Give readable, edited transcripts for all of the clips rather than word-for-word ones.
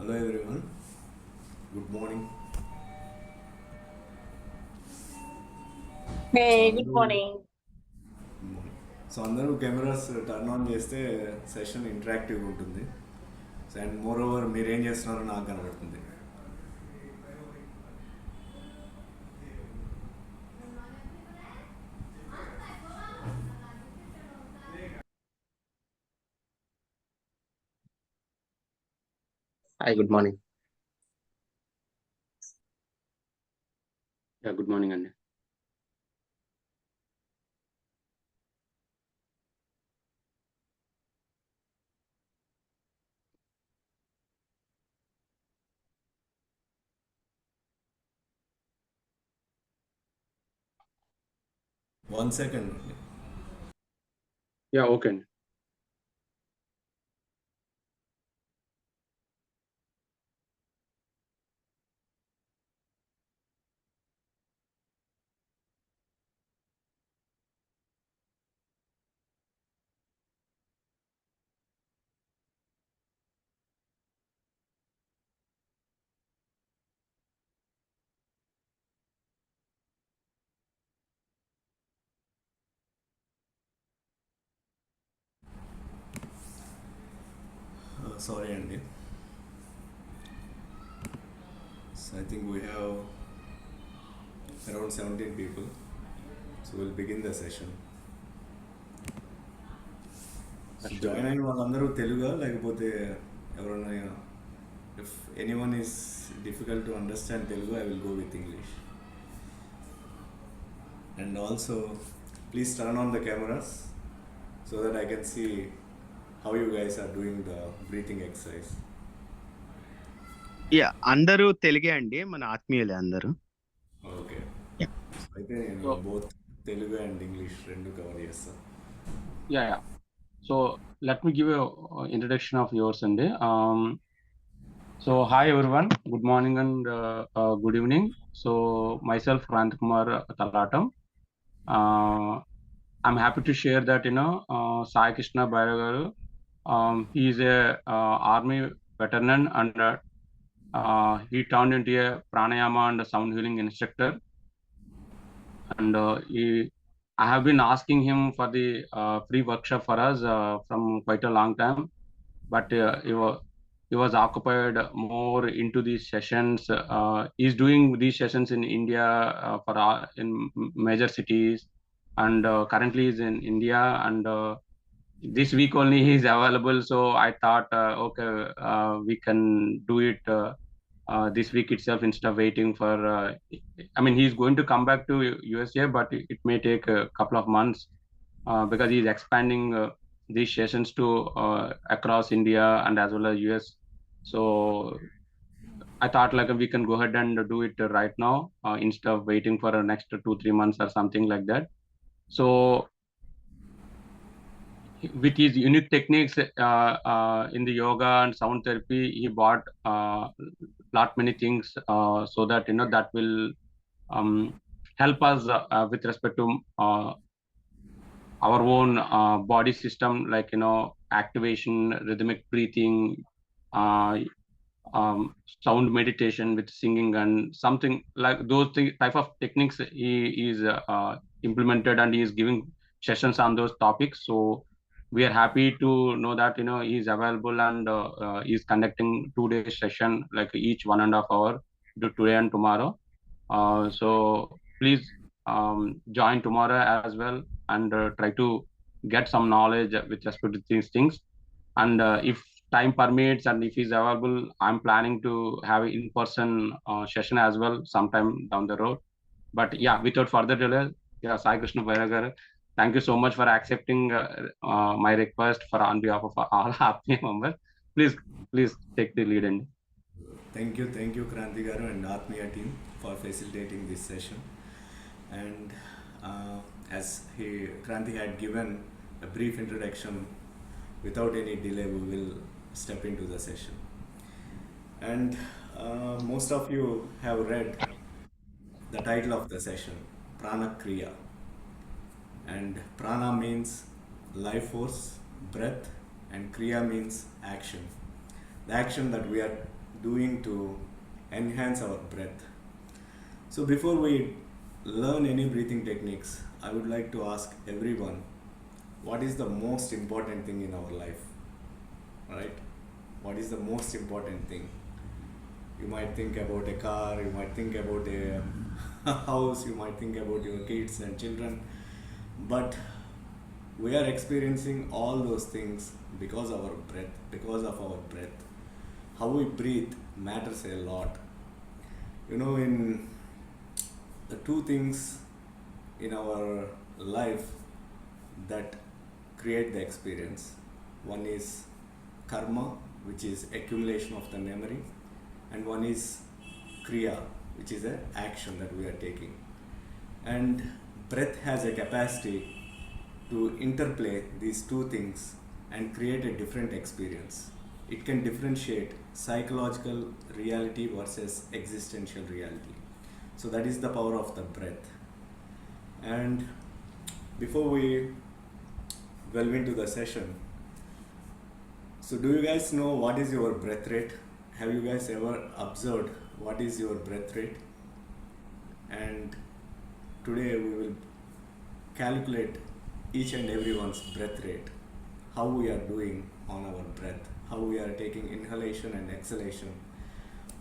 Hello everyone, good morning. So Hey, good అందరూ morning. అందరూ cameras turn on చేస్తే session ఇంటరాక్టివ్గా ఉంటుంది. అండ్ మోర్ ఓవర్ మీరు ఏం చేస్తున్నారో నాకు కనబడుతుంది. Hi, good morning. Yeah, good morning, Andy. One second. Yeah, okay. Andy. Sorry Andy. So I think we have around 17 people. So we'll begin the session. Sure. Join అయిన వాళ్ళందరూ తెలుగా లేకపోతే ఎవరైనా if anyone is difficult to understand Telugu I will go with English. And also, please turn on the cameras so that I can see how you guys are doing the breathing exercise. Yeah అందరూ తెలుగే అండి, మన ఆత్మీయులే అందరూ. Okay, Yeah. అయితే నేను So, both Telugu and English రెండు cover చేస్తాను. yeah. So let me give a introduction of yours, Andy. So hi everyone. Good morning and good evening. So myself, Pranakriya Talatam. I'm happy to share that Sai Krishna Byra garu. He is a army veteran and he turned into a pranayama and sound healing instructor. And I have been asking him for the free workshop for us from quite a long time, but he was occupied more into these sessions. He's doing these sessions in India in major cities, and currently he's in India, and this week only he is available. So I thought, okay, we can do it this week itself instead of waiting for. I mean, he's going to come back to USA, but it may take a couple of months because he's expanding these sessions to across India and as well as US. So I thought like we can go ahead and do it right now instead of waiting for the next 2-3 months or something like that. So with his unique techniques in the yoga and sound therapy, he bought lot many things so that that will help us with respect to our own body system, like activation, rhythmic breathing, uh, sound meditation with singing and something like those type of techniques he is implemented, and he is giving sessions on those topics. So we are happy to know that he is available, and he is conducting 2 day session, like each 1.5 hour, today and tomorrow. So please join tomorrow as well, and try to get some knowledge with respect to these things. And if time permits and if he's available, I'm planning to have an in-person session as well sometime down the road. But yeah, without further delay, yeah, Sai Krishna Bhairagar, thank you so much for accepting my request for on behalf of all Atmiya members. Please take the lead in. Thank you, Kranti Garu and Atmiya team for facilitating this session. And as Kranti had given a brief introduction, without any delay, we will step into the session. And most of you have read the title of the session, Pranakriya. And prana means life force, breath, and kriya means action. The action that we are doing to enhance our breath. So before we learn any breathing techniques, I would like to ask everyone, what is the most important thing in our life? Right? What is the most important thing? You might think about a car, you might think about a house, you might think about your kids and children, but we are experiencing all those things because of our breath. How we breathe matters a lot. In the two things in our life that create the experience, one is karma, which is accumulation of the memory, and one is kriya, which is an action that we are taking. And breath has a capacity to interplay these two things and create a different experience. It can differentiate psychological reality versus existential reality. So that is the power of the breath. And before we delve into the session, so do you guys know what is your breath rate? Have you guys ever observed what is your breath rate? And today we will calculate each and everyone's breath rate, how we are doing on our breath, how we are taking inhalation and exhalation.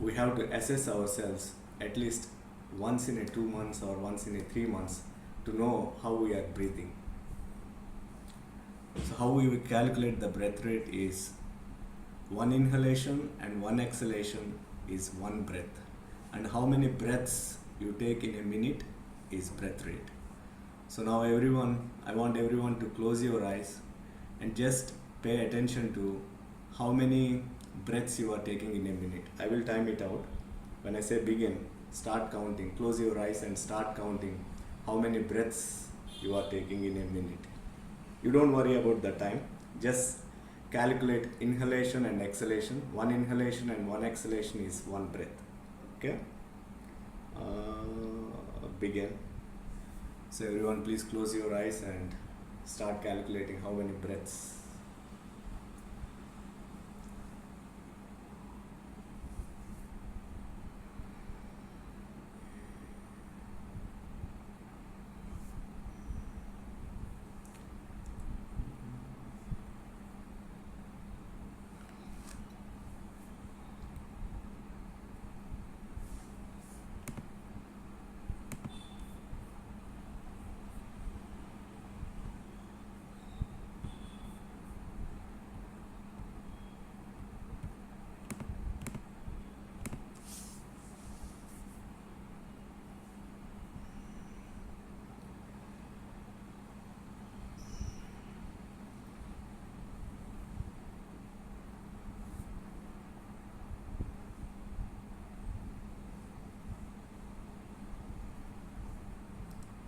We have to assess ourselves at least once in a 2 months or once in a 3 months to know how we are breathing. So how we will calculate the breath rate is 1 inhalation and 1 exhalation is 1 breath. And how many breaths you take in a minute is breath rate. So now I want everyone to close your eyes and just pay attention to how many breaths you are taking in a minute. I will time it out. When I say begin, start counting. Close your eyes and start counting how many breaths you are taking in a minute. You don't worry about the time. Just calculate inhalation and exhalation. 1 inhalation and 1 exhalation is 1 breath. Okay? Begin. So everyone please close your eyes and start calculating how many breaths.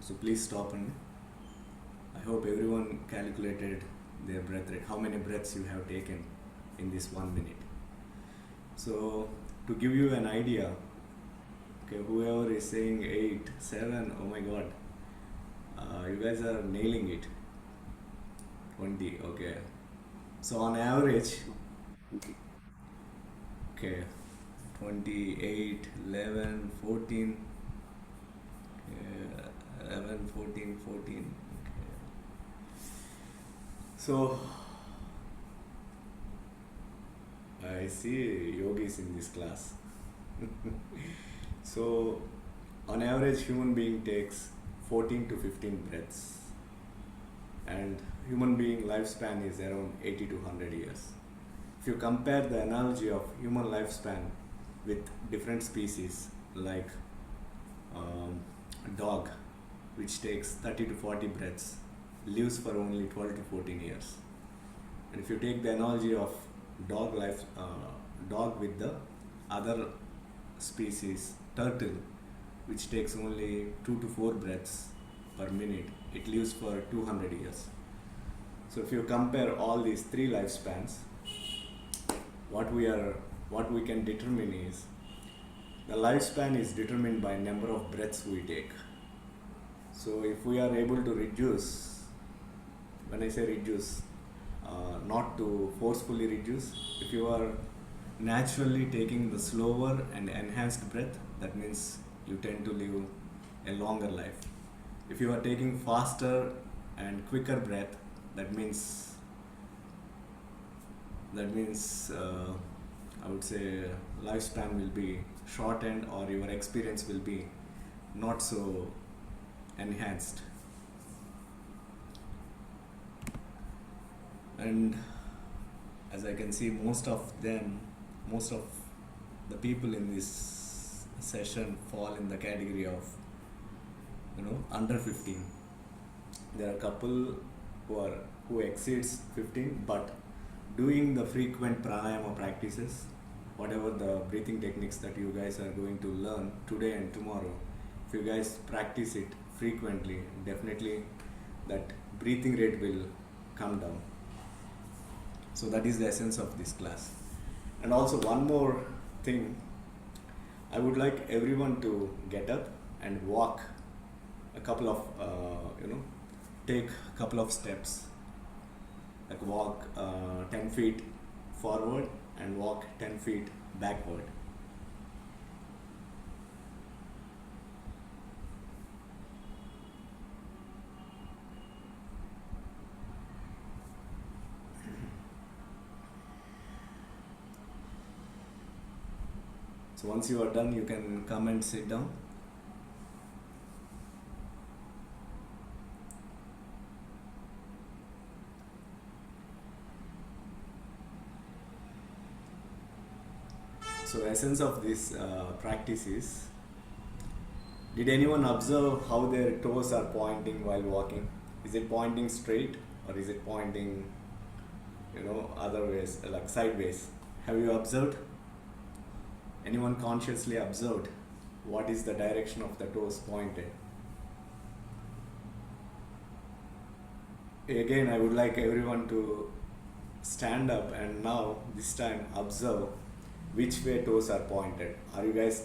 So please stop, and I hope everyone calculated their breath rate, how many breaths you have taken in this 1 minute. So to give you an idea, okay, whoever is saying 8, 7, oh my god, you guys are nailing it. 20, okay. So on average, okay, 28, 11, 14, 11, 14, 14. Okay. So I see yogis in this class. So on average, human being takes 14 to 15 breaths, and human being lifespan is around 80 to 100 years. If you compare the analogy of human lifespan with different species like dog, which takes 30 to 40 breaths, lives for only 12 to 14 years. And if you take the analogy of dog with the other species, turtle, which takes only 2 to 4 breaths per minute, it lives for 200 years. So if you compare all these 3 lifespans, what we can determine is the lifespan is determined by number of breaths we take. So if we are able to reduce, when I say reduce, not to forcefully reduce, if you are naturally taking the slower and enhanced breath, that means you tend to live a longer life. If you are taking faster and quicker breath, that means I would say lifespan will be shortened, or your experience will be not so enhanced. And as I can see, most of the people in this session fall in the category of under 15. There are a couple who exceeds 15, but doing the frequent pranayama practices, whatever the breathing techniques that you guys are going to learn today and tomorrow, if you guys practice it frequently, definitely that breathing rate will come down. So that is the essence of this class. And also one more thing, I would like everyone to get up and walk a couple of take a couple of steps, like walk 10 feet forward and walk 10 feet backward. So once you are done, you can come and sit down. So essence of this practice is, did anyone observe how their toes are pointing while walking? Is it pointing straight, or is it pointing other ways, like sideways? Have you observed? Anyone consciously observed what is the direction of the toes pointed? Again, I would like everyone to stand up and now this time observe which way toes are pointed. Are you guys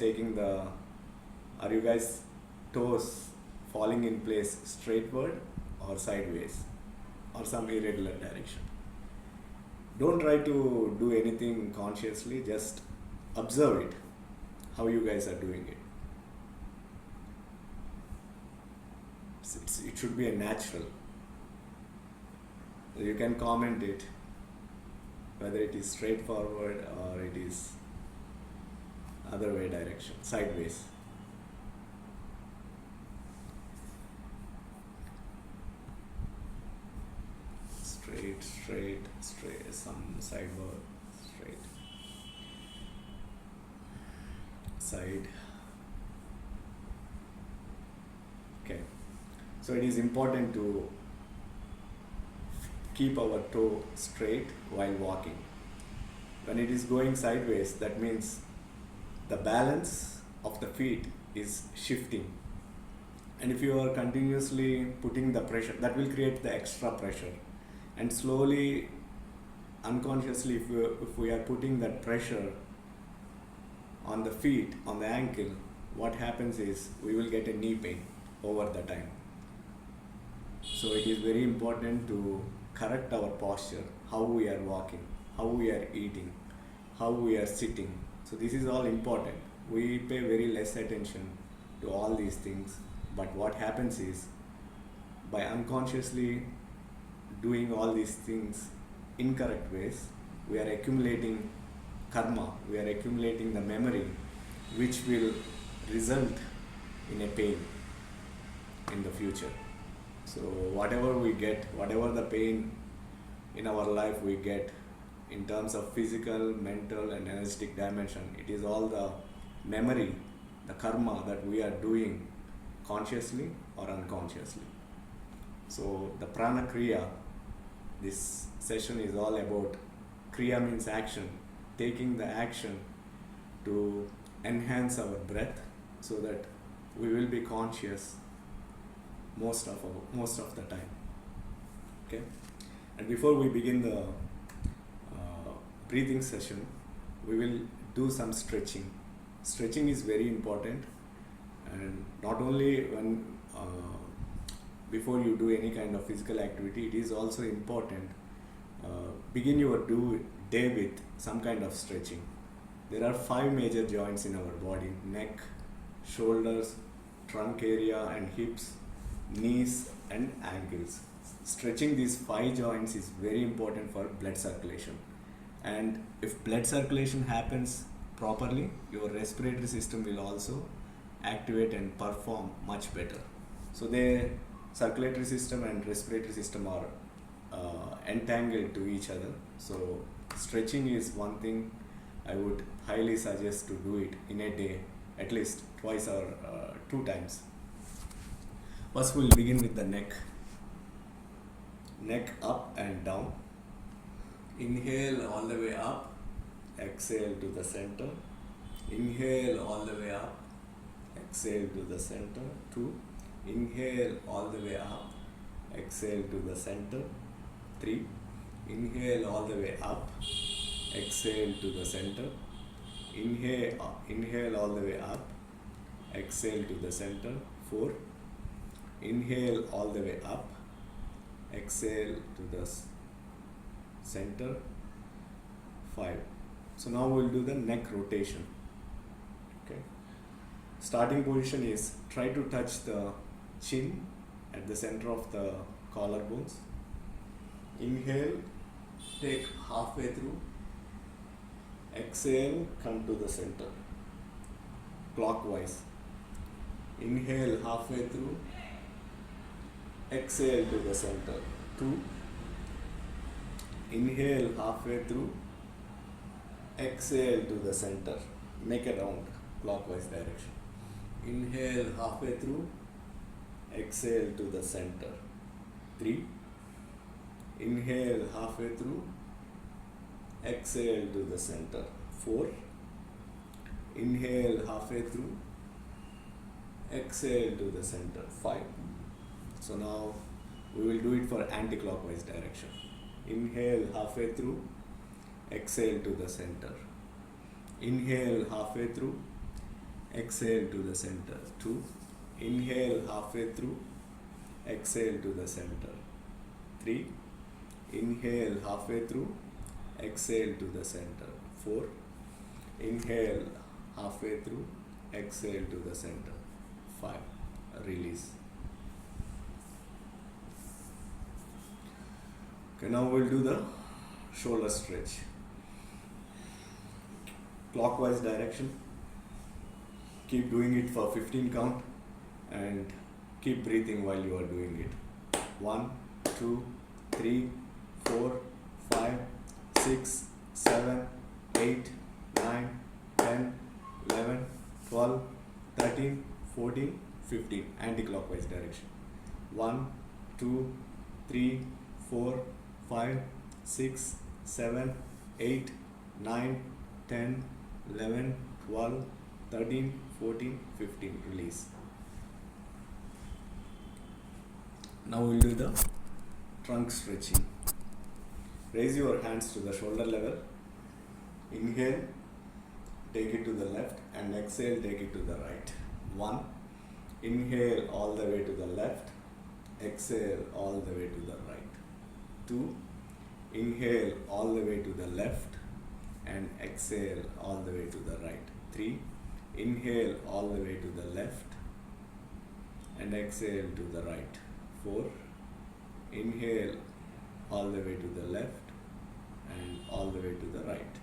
toes falling in place straightward or sideways or some irregular direction? Don't try to do anything consciously, just observe it, how you guys are doing it. It should be a natural. You can comment it, whether it is straightforward or it is other way direction, sideways. Straight, some sideward, straight. Side. Okay, so it is important to keep our toe straight while walking. When it is going sideways, that means the balance of the feet is shifting, and if you are continuously putting the pressure, that will create the extra pressure, and slowly, unconsciously, if we are putting that pressure on the feet, on the ankle, what happens is we will get a knee pain over the time. So it is very important to correct our posture, how we are walking, how we are eating, how we are sitting. So this is all important. We pay very less attention to all these things, but what happens is, by unconsciously doing all these things incorrect ways, we are accumulating karma, we are accumulating the memory, which will result in a pain in the future. So whatever we get, whatever the pain in our life we get in terms of physical, mental and energetic dimension, it is all the memory, the karma that we are doing consciously or unconsciously. So the Pranakriya, this session is all about, Kriya means action, taking the action to enhance our breath so that we will be conscious most of the time. Okay, and before we begin the breathing session, we will do some stretching. Stretching is very important, and not only when before you do any kind of physical activity, it is also important begin your day with some kind of stretching. There are 5 major joints in our body: neck, shoulders, trunk area and hips, knees and ankles. Stretching these 5 joints is very important for blood circulation. And if blood circulation happens properly, your respiratory system will also activate and perform much better. So the circulatory system and respiratory system are entangled to each other. So stretching is one thing I would highly suggest to do it in a day, at least twice or 2 times. First we'll begin with the neck. Neck up and down. Inhale all the way up, exhale to the center. Inhale all the way up, exhale to the center. 2. Inhale all the way up, exhale to the center. 3. Inhale all the way up, exhale to the center. Inhale all the way up, exhale to the center. 4. Inhale all the way up, exhale to the center. 5. So now we'll do the neck rotation. Okay. Starting position is try to touch the chin at the center of the collarbones. Inhale, take halfway through. Exhale, come to the center. Clockwise. Inhale halfway through. Exhale to the center. 2. Inhale halfway through. Exhale to the center. Make a round clockwise direction. Inhale halfway through. Exhale to the center. 3. Inhale halfway through. Exhale to the center. 4. Inhale halfway through. Exhale to the center. 5. So now we will do it for anti-clockwise direction. Inhale halfway through. Exhale to the center. Inhale halfway through. Exhale to the center. 2. Inhale halfway through. Exhale to the center. 3. Inhale halfway through. Exhale to the center. 4. Inhale halfway through. Exhale to the center. 5. Release. Okay, now we'll do the shoulder stretch. Clockwise direction. Keep doing it for 15 count and keep breathing while you are doing it. 1, 2, 3, 4, 5, 6, 7, 8, 9, 10, 11, 12, 13, 14, 15. Anti-clockwise direction. 1, 2, 3, 4, 5, 6, 7, 8, 9, 10, 11, 12, 13, 14, 15. Release. Now we'll do the trunk stretching. Raise your hands to the shoulder level. Inhale, take it to the left, and exhale, take it to the right. 1. Inhale all the way to the left. Exhale all the way to the right. 2. Inhale all the way to the left and exhale all the way to the right. 3. Inhale all the way to the left and exhale to the right. 4. Inhale all the way to the left and all the way to the right.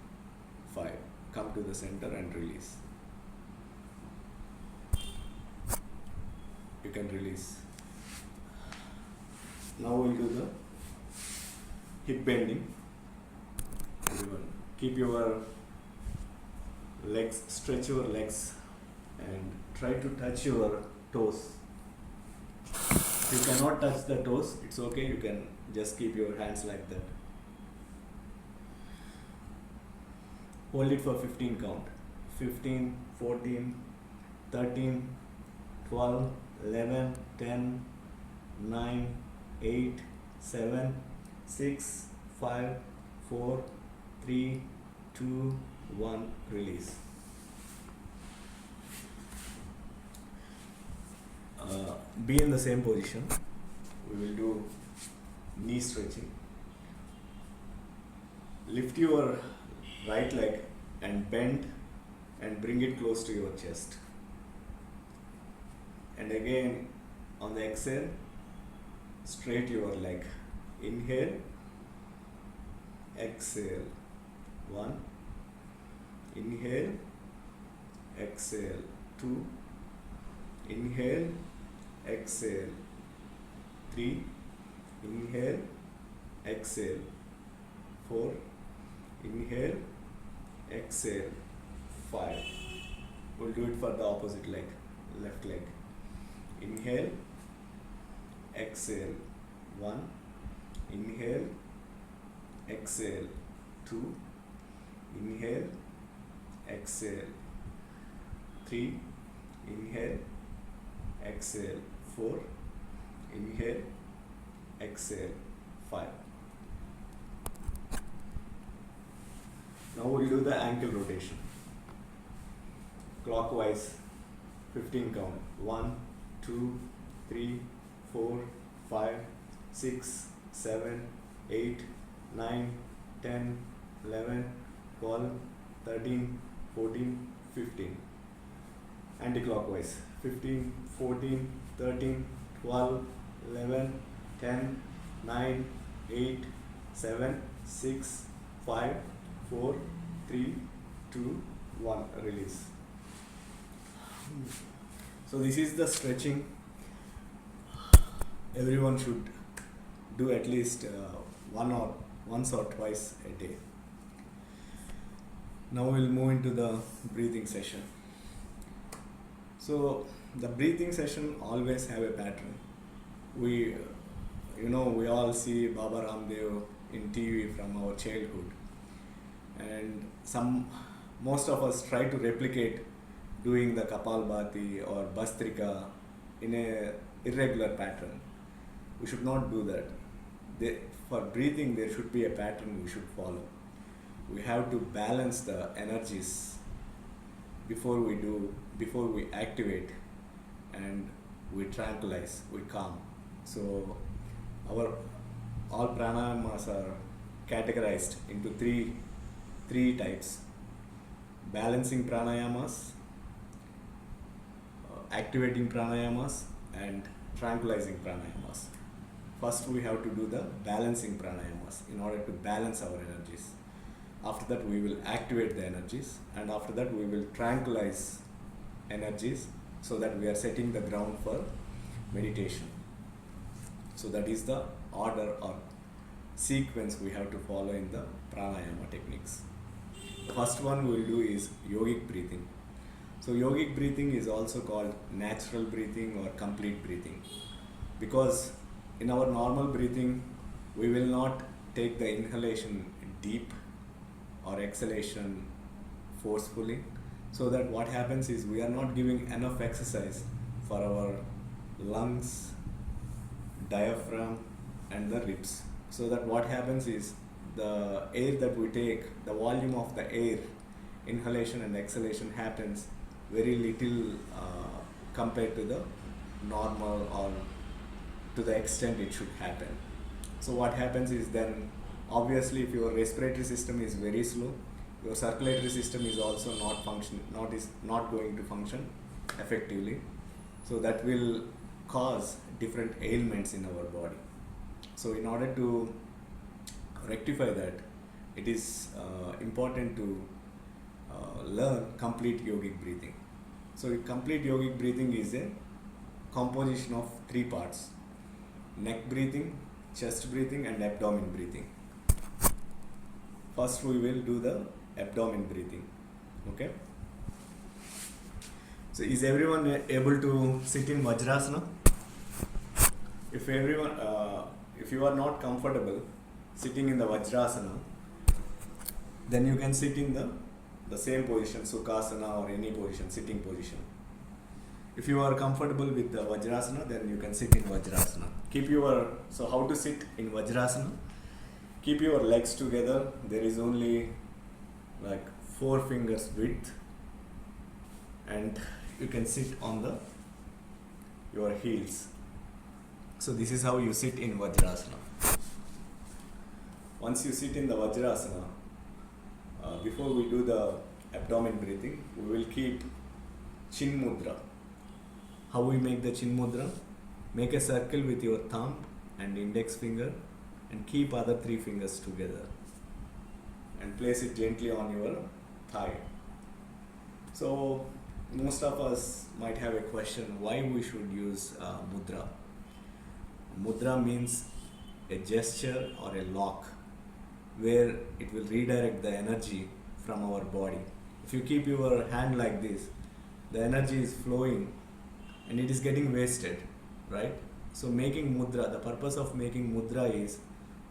5. Come to the center and release. You can release. Now we'll do the hip bending. Everyone, keep your legs, stretch your legs and try to touch your toes. If you cannot touch the toes, it's okay, you can just keep your hands like that. Hold it for 15 count. 15, 14, 13, 12, 11, 10, 9, 8, 7, 6, 5, 4, 3, 2, 1, release. Be in the same position. We will do knee stretching. Lift your right leg and bend and bring it close to your chest. And again, on the exhale, straight your leg. Inhale, exhale. 1. Inhale, exhale. 2. Inhale, exhale. 3. Inhale, exhale. 4. Inhale, exhale. 5. We'll do it for the opposite leg, left leg. Inhale, exhale. 1. Inhale, exhale. 2. Inhale, exhale. 3. Inhale, exhale. 4. Inhale, exhale. 5. Now we'll do the ankle rotation. Clockwise, 15 count. 1, 2, 3, 4, 5, 6, 7, 8, 9, 10, 11, 12, 13, 14, 15. Anti-clockwise, 15, 14, 13, 12, 11, 10, 9, 8, 7, 6, 5, 4, 3, 2, 1. Release. So this is the stretching everyone should do at least once or twice a day. Now we'll move into the breathing session. So the breathing session always have a pattern. We all see Baba Ramdev in TV from our childhood, and most of us try to replicate doing the Kapalbhati or Bastrika in a irregular pattern. We should not do that. For breathing, there should be a pattern we should follow. We have to balance the energies before we activate, and we tranquilize, we calm. So all pranayamas are categorized into three types: balancing pranayamas, activating pranayamas, and tranquilizing pranayamas. First we have to do the balancing pranayamas in order to balance our energies. After that we will activate the energies, and after that we will tranquilize energies, so that we are setting the ground for meditation. So that is the order or sequence we have to follow in the pranayama techniques. The first one we will do is yogic breathing. So yogic breathing is also called natural breathing or complete breathing, because in our normal breathing we will not take the inhalation deep or exhalation forcefully. So that what happens is we are not giving enough exercise for our lungs, diaphragm, and the ribs. So that what happens is the air that we take, the volume of the air, inhalation and exhalation happens very little compared to the normal or to the extent it should happen. So what happens is then, obviously, if your respiratory system is very slow, your circulatory system is also not going to function effectively. So that will cause different ailments in our body. So in order to rectify that, it is important to learn complete yogic breathing. So complete yogic breathing is a composition of 3 parts: neck breathing, chest breathing, and abdomen breathing. First we will do the abdomen breathing. Okay. So is everyone able to sit in Vajrasana? If you are not comfortable sitting in the Vajrasana, then you can sit in the same position, Sukhasana or any position, sitting position. If you are comfortable with the Vajrasana, then you can sit in Vajrasana. So how to sit in Vajrasana? Keep your legs together. There is only like 4 fingers width, and you can sit on your heels. So this is how you sit in Vajrasana. Once you sit in the Vajrasana, before we do the abdomen breathing, we will keep chin mudra. How we make the chin mudra? Make a circle with your thumb and index finger and keep other 3 fingers together and place it gently on your thigh. So most of us might have a question why we should use mudra. Mudra means a gesture or a lock where it will redirect the energy from our body. If you keep your hand like this, the energy is flowing and it is getting wasted, right? So making mudra, the purpose of making mudra is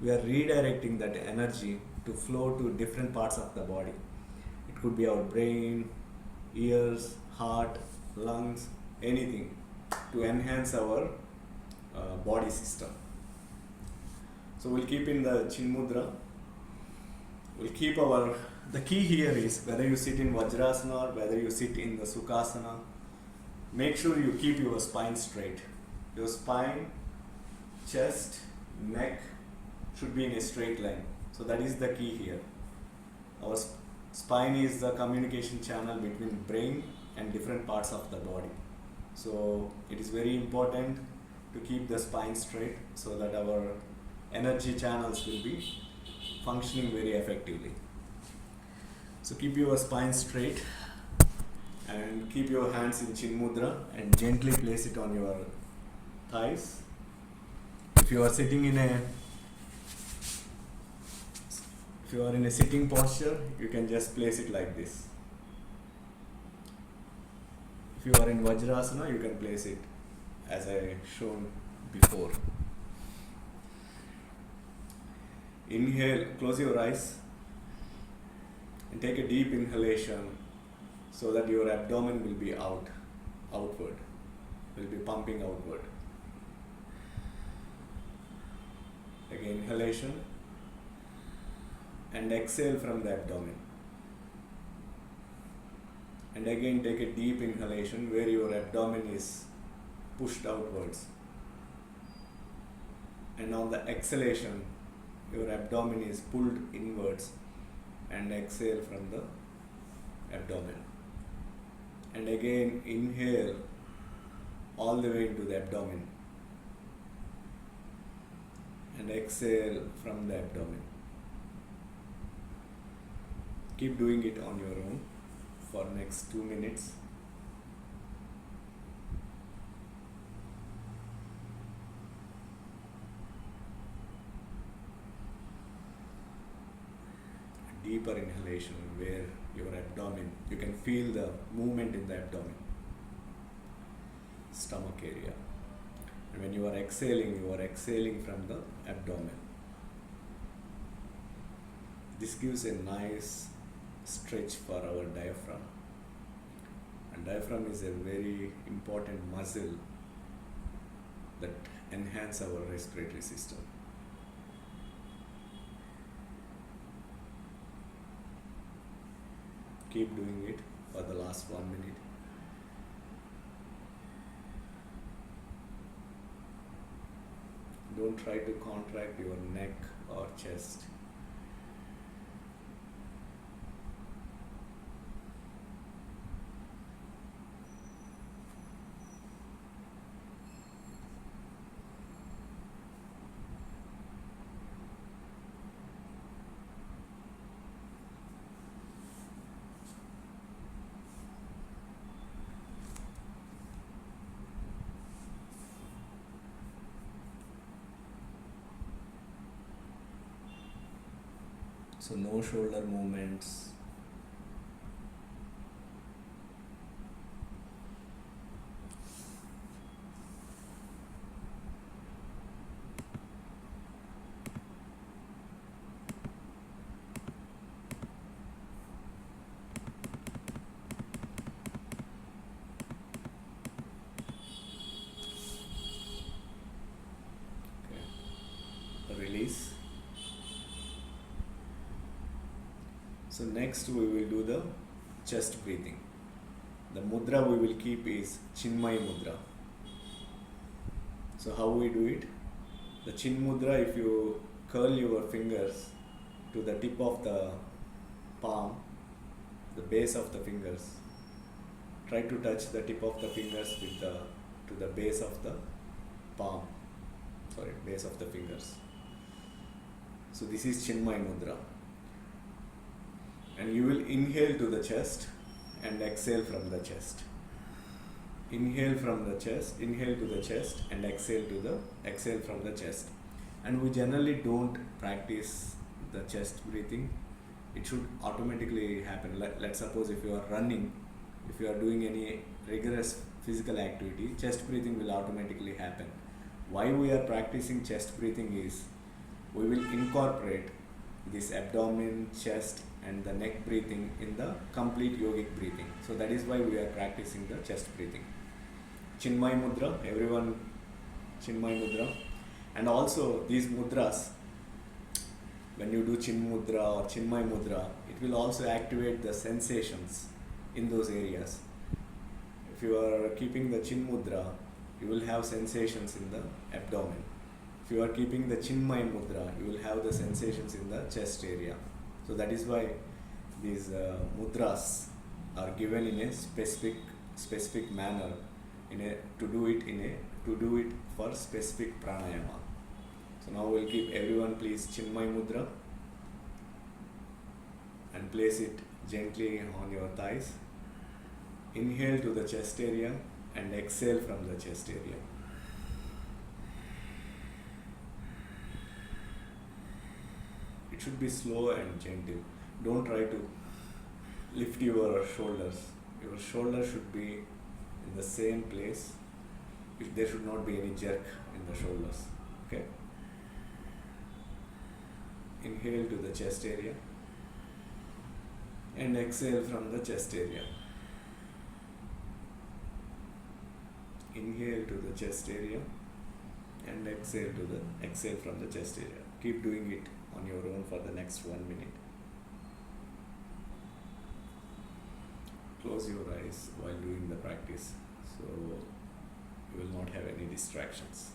we are redirecting that energy to flow to different parts of the body. It could be our brain, ears, heart, lungs, anything to enhance our body system. So we'll keep in the chin mudra. We'll keep the key here is whether you sit in Vajrasana or whether you sit in the Sukhasana, make sure you keep your spine straight. Your spine, chest, neck should be in a straight line. So that is the key here. Our spine is the communication channel between brain and different parts of the body. So it is very important to keep the spine straight so that our energy channels will be functioning very effectively. So keep your spine straight and keep your hands in chin mudra and gently place it on your thighs. If you are in a sitting posture, you can just place it like this. If you are in Vajrasana, you can place it as I shown before. Inhale, close your eyes and take a deep inhalation so that your abdomen will be outward, will be pumping outward. Again, inhalation and exhale from the abdomen. And again, take a deep inhalation where your abdomen is pushed outwards. And on the exhalation, your abdomen is pulled inwards and exhale from the abdomen. And again, inhale all the way into the abdomen and exhale from the abdomen. Keep doing it on your own for next 2 minutes. Deeper inhalation where your abdomen, you can feel the movement in the abdomen, stomach area. And when you are exhaling from the abdomen. This gives a nice stretch for our diaphragm. And diaphragm is a very important muscle that enhances our respiratory system. Keep doing it for the last 1 minute. Don't try to contract your neck or chest. So no shoulder movements. Okay. Release. So next we will do the chest breathing. The mudra we will keep is Chinmay mudra. So how we do it? The chin mudra, if you curl your fingers to the tip of the palm, the base of the fingers. Try to touch the tip of the fingers to the base of the palm. Sorry, base of the fingers. So this is Chinmay Mudra. And you will inhale to the chest and exhale from the chest. Inhale from the chest, inhale to the chest, and exhale from the chest. And we generally don't practice the chest breathing. It should automatically happen. Let's suppose if you are running, if you are doing any rigorous physical activity, chest breathing will automatically happen. Why we are practicing chest breathing is we will incorporate this abdomen, chest, and the neck breathing in the complete yogic breathing. So that is why we are practicing the chest breathing. Chinmay Mudra, everyone, Chinmay Mudra. And also these mudras, when you do Chin Mudra or Chinmay Mudra, it will also activate the sensations in those areas. If you are keeping the Chin Mudra, you will have sensations in the abdomen. If you are keeping the Chinmay Mudra, you will have the sensations in the chest area. So that is why these mudras are given in a specific manner, to do it for specific pranayama. So now we'll keep everyone please Chinmay Mudra and place it gently on your thighs. Inhale to the chest area and exhale from the chest area. It should be slow and gentle. Don't try to lift your shoulders. Your shoulders should be in the same place. There should not be any jerk in the shoulders. Okay? Inhale to the chest area and exhale from the chest area. Inhale to the chest area and exhale from the chest area. Keep doing it on your own for the next 1 minute. Close your eyes while doing the practice so you will not have any distractions.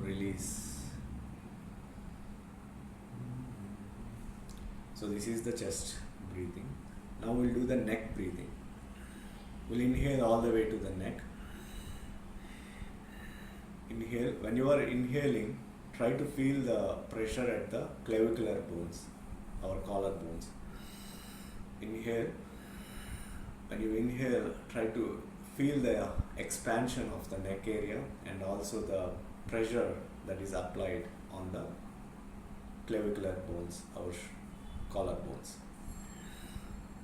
Release. So this is the chest breathing. Now we'll do the neck breathing. We'll inhale all the way to the neck. Inhale. When you are inhaling, try to feel the pressure at the clavicular bones, our collar bones. Inhale. When you inhale, try to feel the expansion of the neck area and also the pressure that is applied on the clavicular bones, our collar bones.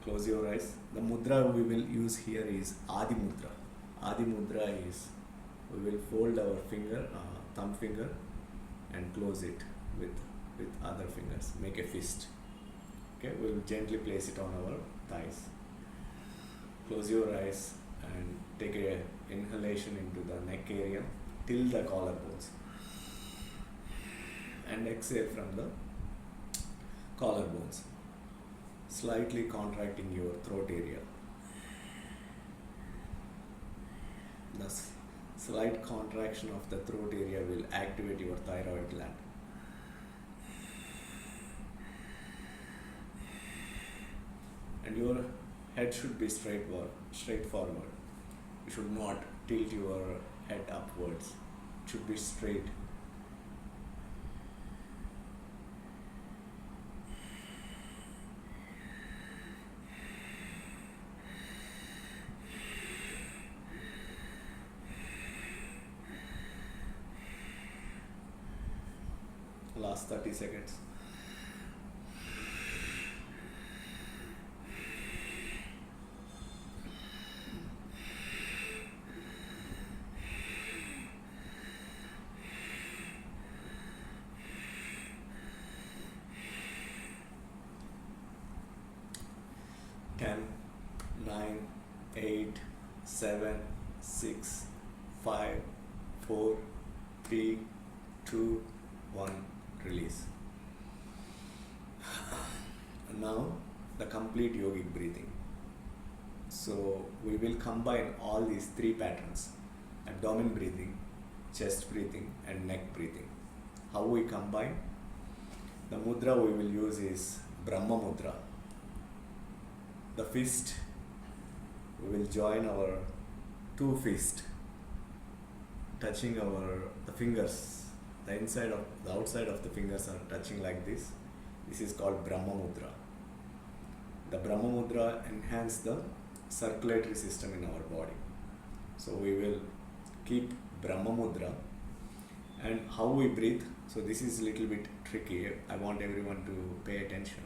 Close your eyes. The mudra we will use here is Adi Mudra. Adi Mudra is, we will fold our finger, thumb finger, and close it with other fingers. Make a fist. Okay, we will gently place it on our thighs. Close your eyes and take a inhalation into the neck area till the collarbones and exhale from the collarbones, slightly contracting your throat area. The slight contraction of the throat area will activate your thyroid gland. And your head should be straightforward. You should not tilt your head upwards. It should be straight. last 30 seconds. Ten, 9, 8, 7, 6, 5, 4, 3, 2, 1, release. Now the complete yogic breathing. So we will combine all these three patterns: abdomen breathing, chest breathing, and neck breathing. How we combine? The mudra we will use is Brahma mudra. The fist, we will join our two fists, touching the fingers. The inside of the outside of the fingers are touching like this. This is called Brahma mudra. The Brahma mudra enhance the circulatory system in our body. So we will keep Brahma mudra. And how we breathe, so this is a little bit tricky. I want everyone to pay attention.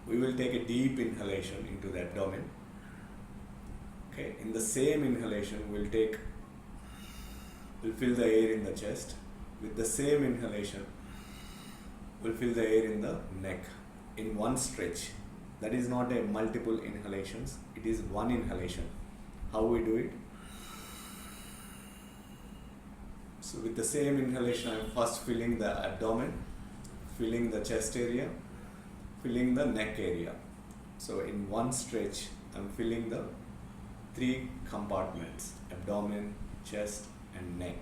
We will take a deep inhalation into the abdomen. Okay, in the same inhalation, we'll fill the air in the chest. With the same inhalation, we'll fill the air in the neck in one stretch. That is not a multiple inhalations, it is one inhalation. How we do it? So with the same inhalation, I'm first filling the abdomen, filling the chest area, filling the neck area. So in one stretch, I'm filling the three compartments: abdomen, chest, and neck.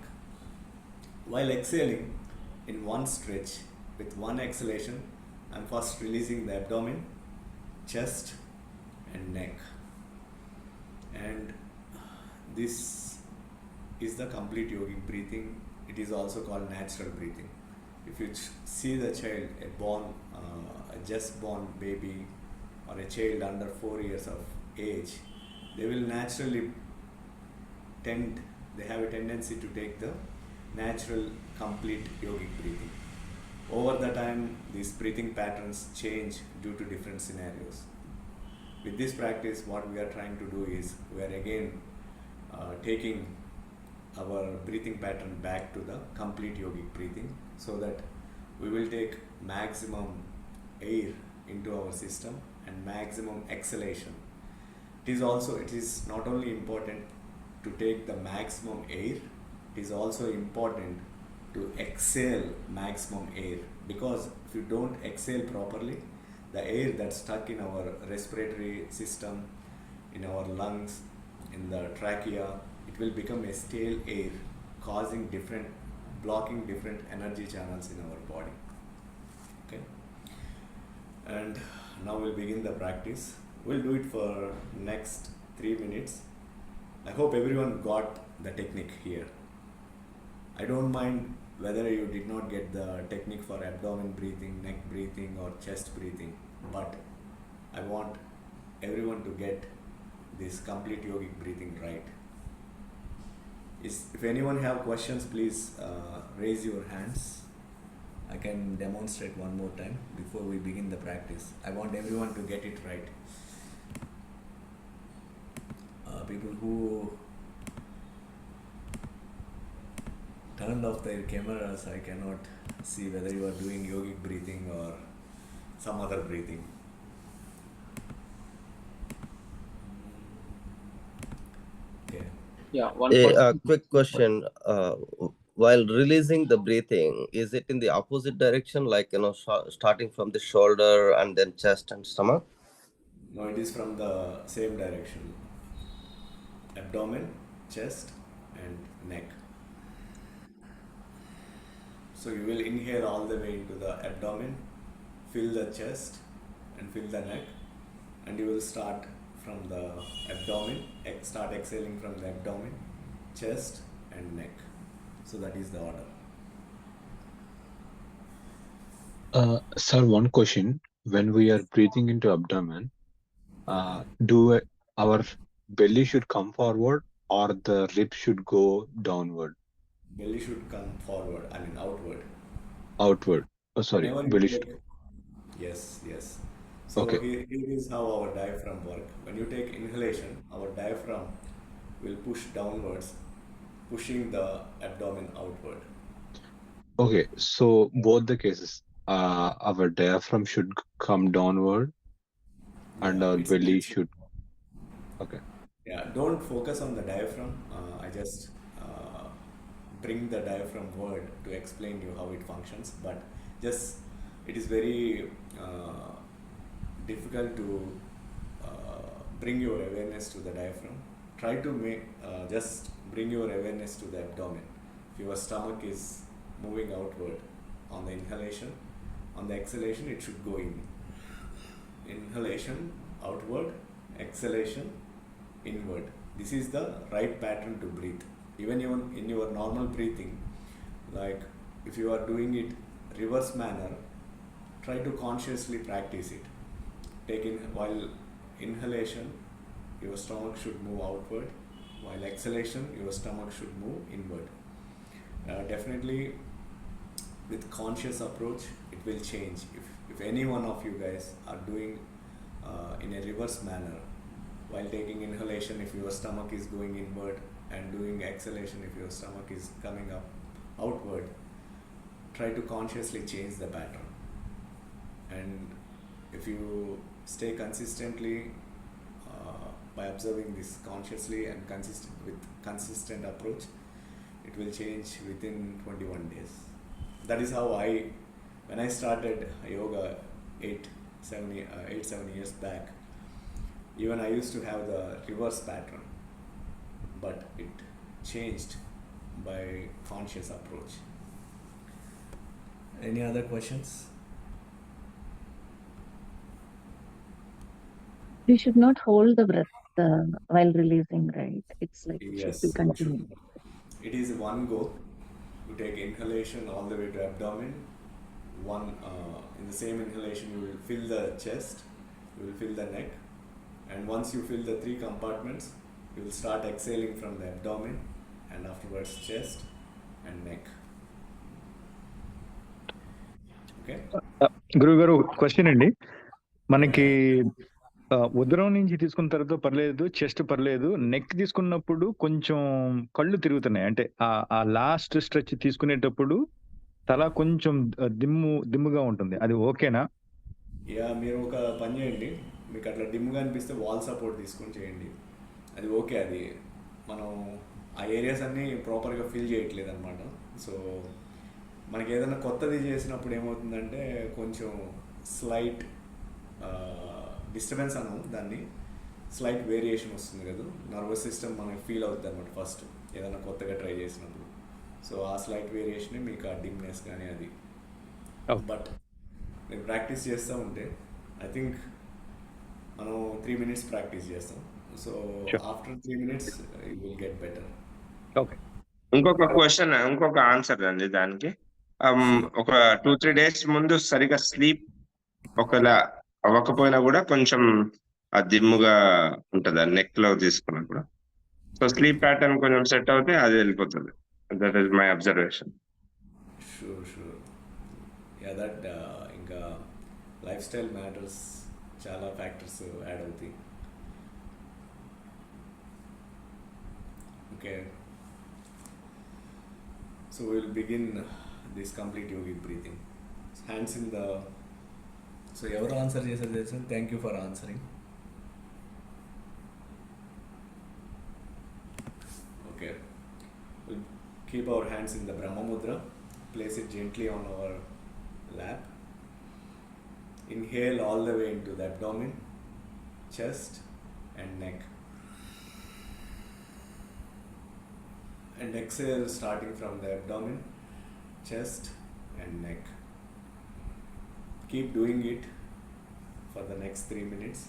While exhaling, in one stretch, with one exhalation, I'm first releasing the abdomen, chest, and neck. And this is the complete yogic breathing. It is also called natural breathing. If you see the child, a just born baby or a child under 4 years of age, they will naturally they have a tendency to take the natural complete yogic breathing. Over the time, these breathing patterns change due to different scenarios. With this practice, what we are trying to do is, we are again taking our breathing pattern back to the complete yogic breathing, so that we will take maximum air into our system and maximum exhalation. It is not only important to take the maximum air, it is also important to exhale maximum air, because if you don't exhale properly, the air that's stuck in our respiratory system, in our lungs, in the trachea, it will become a stale air, blocking different energy channels in our body. Okay, and now we'll begin the practice. We'll do it for next 3 minutes. I hope everyone got the technique here. I don't mind whether you did not get the technique for abdomen breathing, neck breathing, or chest breathing, but I want everyone to get this complete yogic breathing right. If anyone have questions, please raise your hands. I can demonstrate one more time before we begin the practice. I want everyone to get it right. People who turned off their cameras, I cannot see whether you are doing yogic breathing or some other breathing. Okay. Yeah, one A person. quick question. While releasing the breathing, is it in the opposite direction, like starting from the shoulder and then chest and stomach? No, it is from the same direction. Abdomen, chest, and neck. So you will inhale all the way into the abdomen, fill the chest, and fill the neck, and you will start from the abdomen, start exhaling from the abdomen, chest, and neck. So that is the order. Sir, one question. When we are breathing into abdomen, do our belly should come forward or the ribs should go downward? Belly should come forward, outward. outward. Oh, sorry, Whenever you belly should. take, yes. So Okay. here is how our diaphragm work. When you take inhalation, our diaphragm will push downwards, pushing the abdomen outward. Okay. So both the cases, our diaphragm should come downward and Yeah, our it's belly should. Okay. yeah. Don't focus on the diaphragm. I just uh, bring the diaphragm word to explain you how it functions. But just it is very difficult to bring your awareness to the diaphragm. Try to make just bring your awareness to the abdomen. If your stomach is moving outward on the inhalation, on the exhalation it should go in. Inhalation outward, exhalation inward. This is the right pattern to breathe. Even in your normal breathing, like if you are doing it reverse manner, try to consciously practice it. Take in while inhalation, your stomach should move outward, while exhalation, your stomach should move inward. Definitely, with conscious approach, it will change. If any one of you guys are doing in a reverse manner, while taking inhalation, if your stomach is going inward, and doing exhalation, if your stomach is coming up outward, try to consciously change the pattern. And if you stay consistently by observing this consciously and consistent approach, it will change within 21 days. That is how when I started yoga 7 years back, even I used to have the reverse pattern, but it changed by conscious approach. Any other questions? We should not hold the breath while releasing, right? It's like it should be Yes, continued. it is one go. You take inhalation all the way to abdomen. In the same inhalation, you will fill the chest, you will fill the neck, and once you fill the 3 compartments, you will start exhaling from the abdomen, and afterwards chest and neck. Okay? గురువు గారు question అండి, మనకి ఉదరం నుంచి తీసుకున్న తర్వాత పర్లేదు, chest పర్లేదు, neck తీసుకున్నప్పుడు కొంచెం కళ్ళు తిరుగుతున్నాయి. అంటే ఆ లాస్ట్ స్ట్రెచ్ తీసుకునేటప్పుడు తల కొంచెం దిమ్ముగా ఉంటుంది. అది ఓకేనా? మీరు ఒక పని చేయండి, మీకు అట్లా డిమ్గా అనిపిస్తే వాల్ సపోర్ట్ తీసుకొని చేయండి, అది ఓకే. అది మనం ఆ ఏరియాస్ అన్నీ ప్రాపర్గా ఫిల్ చేయట్లేదు అనమాట. సో మనకి ఏదైనా కొత్తది చేసినప్పుడు ఏమవుతుందంటే కొంచెం స్లైట్ డిస్టర్బెన్స్ అన్నాం దాన్ని, స్లైట్ వేరియేషన్ వస్తుంది కదా, నర్వస్ సిస్టమ్ మనకి ఫీల్ అవుతుంది అనమాట ఫస్ట్ ఏదైనా కొత్తగా ట్రై చేసినప్పుడు. సో ఆ స్లైట్ వేరియేషనే మీకు ఆ డిమ్నెస్ కానీ అది. బట్ మీరు ప్రాక్టీస్ చేస్తూ ఉంటే ఐ థింక్ మనం 3 minutes ప్రాక్టీస్ చేస్తాం. So after 3 minutes you will get better. Okay. ఇంకొక క్వశ్చన్, ఇంకొక ఆన్సర్ అండి దానికి. ఒక 2-3 days ముందు సరిగా స్లీప్ ఒకవేళ అవ్వకపోయినా కూడా కొంచెం ఆ దిమ్ముగా ఉంటుంది ఆ నెక్ లో తీసుకున్నప్పుడు. సో స్లీప్ ప్యాటర్న్ కొంచెం సెట్ అవుతే అది వెళ్ళిపోతుంది. That is my observation. Sure. That ఇంకా లైఫ్ స్టైల్ మ్యాటర్స్, చాలా ఫ్యాక్టర్స్ యాడ్ అవుతాయి. Okay, so will begin this complete yogic breathing. Hands in the, so ఎవరు ఆన్సర్ చేశారు తెలుసు? Thank you for answering. Okay, we'll keep our hands in the Brahma Mudra. Place it gently on our lap. Inhale all the way into the abdomen, chest and neck. And exhale starting from the abdomen, chest and neck. Keep doing it for the next 3 minutes.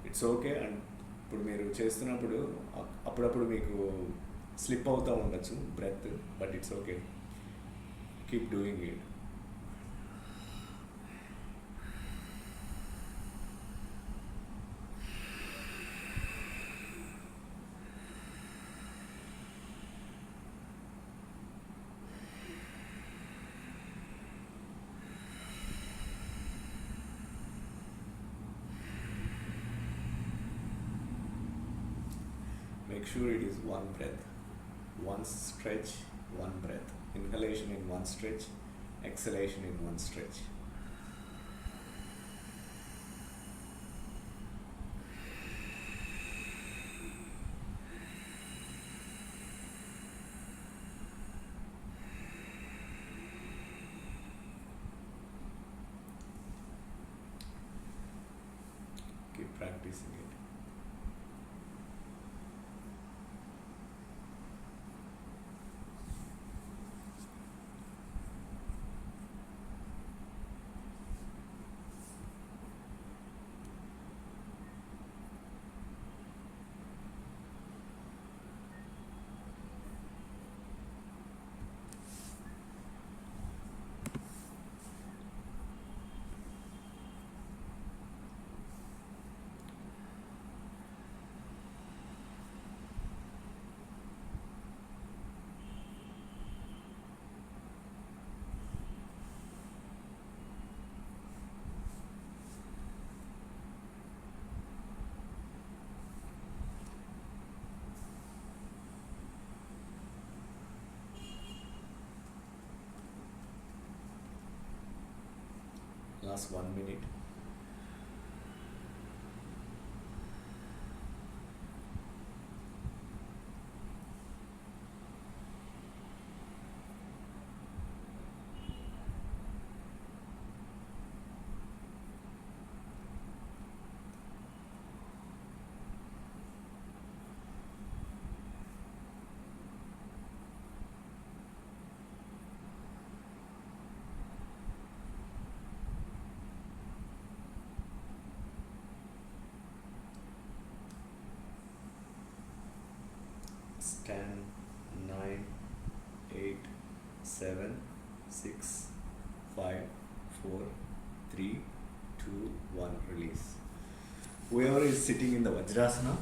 It's okay. And ఇప్పుడు మీరు చేస్తున్నప్పుడు అప్పుడప్పుడు మీకు slip అవుతూ ఉండొచ్చు breath, but it's okay. Keep doing it. make sure it is one breath, one stretch, one breath. Inhalation in one stretch, exhalation in one stretch. Keep practicing it. Last 1 minute. It's 10, 9, 8, 7, 6, 5, 4, 3, 2, 1. Release. Whoever is sitting in the Vajrasana,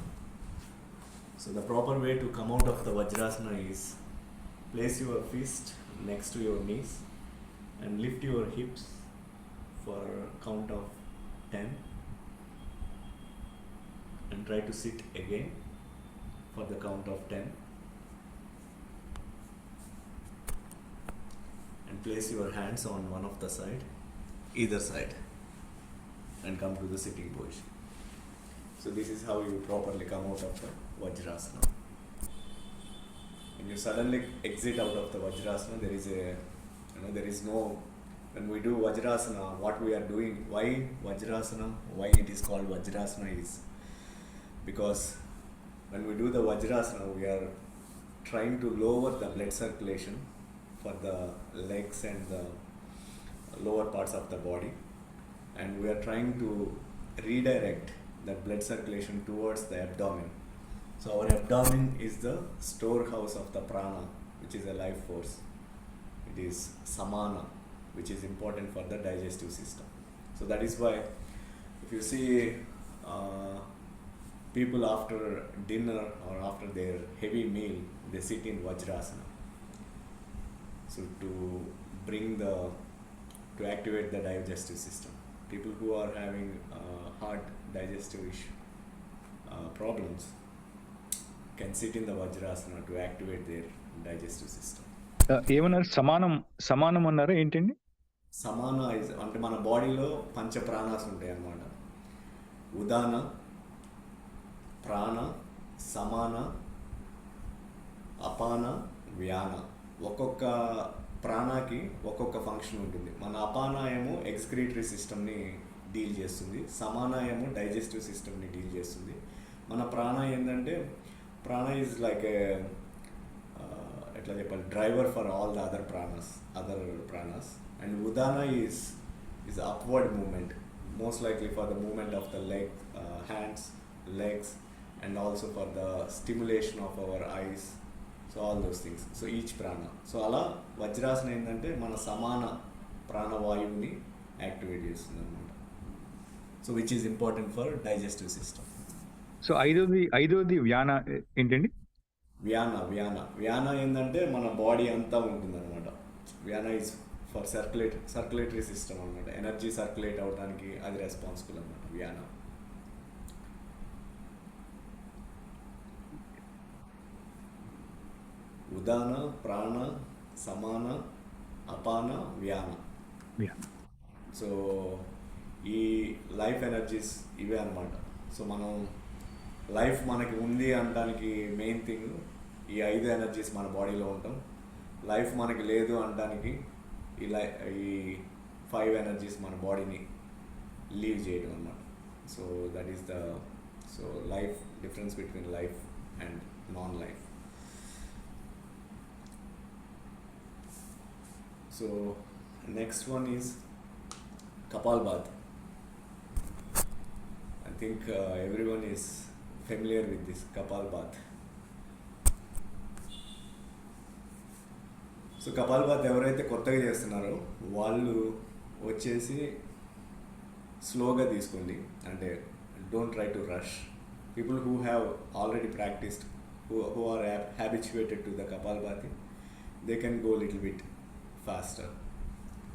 so the proper way to come out of the Vajrasana is place your fist next to your knees and lift your hips for a count of 10 and try to sit again for the count of 10 and place your hands on one of the side, either side, and come to the sitting position. So this is how you properly come out of the Vajrasana. When you suddenly exit out of the Vajrasana, there is no, when we do Vajrasana, what we are doing, why Vajrasana, why it is called Vajrasana is because when we do the Vajrasana, we are trying to lower the blood circulation for the legs and the lower parts of the body, and we are trying to redirect that blood circulation towards the abdomen. So our abdomen is the storehouse of the prana, which is a life force. It is samana, which is important for the digestive system. So that is why if you see people after dinner or after their heavy meal, they sit in Vajrasana. So to activate the digestive system. People who are having heart digestive problems can sit in the Vajrasana to activate their digestive system. ఏమన్నారు సమానం అన్నారా ఏంటండి? సమాన అంటే మన బాడీలో పంచ ప్రాణాస్ ఉంటాయి అన్నమాట. ఉదాన, ప్రాణ, సమాన, అపాన, వ్యాన. ఒక్కొక్క ప్రాణాకి ఒక్కొక్క ఫంక్షన్ ఉంటుంది. మన అపాన ఏమో ఎక్స్క్రీటరీ సిస్టమ్ని డీల్ చేస్తుంది, సమాన ఏమో డైజెస్టివ్ సిస్టమ్ని డీల్ చేస్తుంది. మన ప్రాణ ఏంటంటే ప్రాణ ఈజ్ లైక్ ఎట్లా చెప్పాలి, driver for all the other pranas. And udana is upward movement, most likely for the movement of the hands, legs, and also for the stimulation of our eyes. So all those things. So each prana. So ala Vajrasana ఏంటంటే మన సమాన ప్రాణవాయువుని activate చేస్తుంది అన్నమాట. So which is important for digestive system. So ఐదోది వ్యాన ఏంటండి? వ్యాన ఏంటంటే మన body అంతా ఉంటుంది అనమాట. వ్యాన ఈజ్ ఫర్ సర్క్యులేటరీ సిస్టమ్ అనమాట. ఎనర్జీ సర్క్యులేట్ అవడానికి అది రెస్పాన్సిబుల్ అనమాట వ్యాన. ఉదాన, ప్రాణ, సమాన, అపాన, వ్యాన. Yeah. సో ఈ లైఫ్ ఎనర్జీస్ ఇవే అన్నమాట. సో మనం లైఫ్ మనకి ఉంది అనడానికి మెయిన్ థింగ్ ఈ 5 ఎనర్జీస్ మన బాడీలో ఉంటాం. లైఫ్ మనకి లేదు అనడానికి ఈ 5 ఎనర్జీస్ మన బాడీని లీవ్ చేయడం అన్నమాట. So that is the life difference between life and non life. So next one is Kapalbhaati. I think everyone is familiar with this Kapalbhaati. So Kapalbhat ఎవరైతే కొత్తగా చేస్తున్నారో వాళ్ళు వచ్చేసి స్లోగా తీసుకోండి. అంటే don't try to rush. People who have already practised, who are habituated to the Kapalbhaati, they can go little bit faster.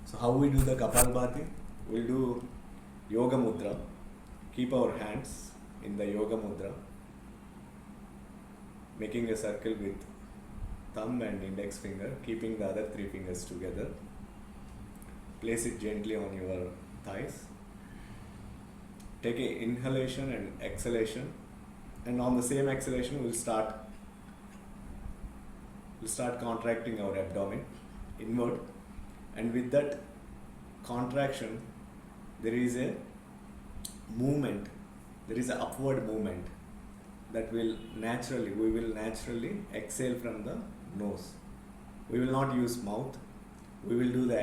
So how we do the Kapalbhaati? We'll do Yoga Mudra. Keep our hands in the Yoga Mudra, making a circle with thumb and index finger, keeping the other 3 fingers together. Place it gently on your thighs. Take an inhalation and exhalation, and on the same exhalation we'll start contracting our abdomen inward, and with that contraction there is a movement, there is an upward movement that we will naturally exhale from the nose. We will not use mouth. We will do the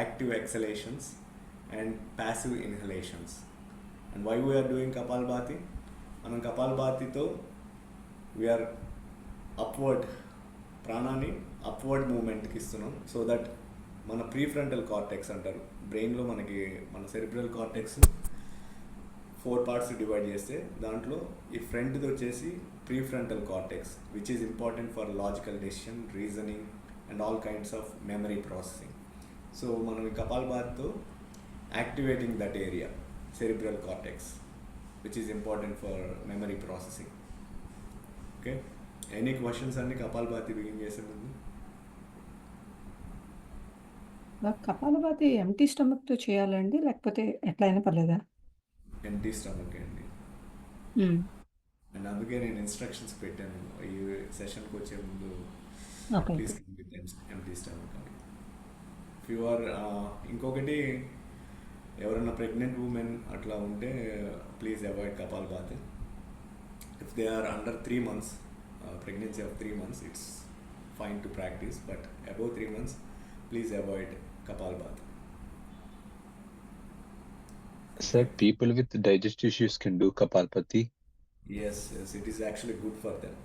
active exhalations and passive inhalations. And why we are doing Kapalbhaati? Manam Kapalbhaati to we are upward ప్రాణాన్ని upward మూమెంట్కి ఇస్తున్నాం. So that మన prefrontal cortex అంటారు, బ్రెయిన్లో మనకి మన cerebral cortex 4 parts divide చేస్తే దాంట్లో ఈ ఫ్రంట్ది వచ్చేసి prefrontal cortex, which is important for logical decision, reasoning and all kinds of memory processing. So మనం ఈ కపాల్భాతితో activating that area, cerebral cortex, which is important for memory processing. Okay, any questions అండి Kapalbhati begin చేసే ముందు? Kapalbhati empty stomach తో చేయాలండి, లేకపోతే ఎట్లయినా పర్లేదా? ఎంటీ స్టమక్ అండి. అండ్ అందుకే నేను ఇన్స్ట్రక్షన్స్ పెట్టాను ఈ సెషన్కి వచ్చే ముందు, ప్లీజ్ ఎంటీ స్టమక్ అని. ప్యూర్ ఇంకొకటి, ఎవరైనా ప్రెగ్నెంట్ ఉమెన్ అట్లా ఉంటే please avoid Kapalbhati. If they are under 3 months, pregnancy of 3 months, it's fine to practice, but above 3 months please avoid Kapalbhaati. Sir, people with digestive issues can do Kapalbhaati? Yes, it is actually good for them.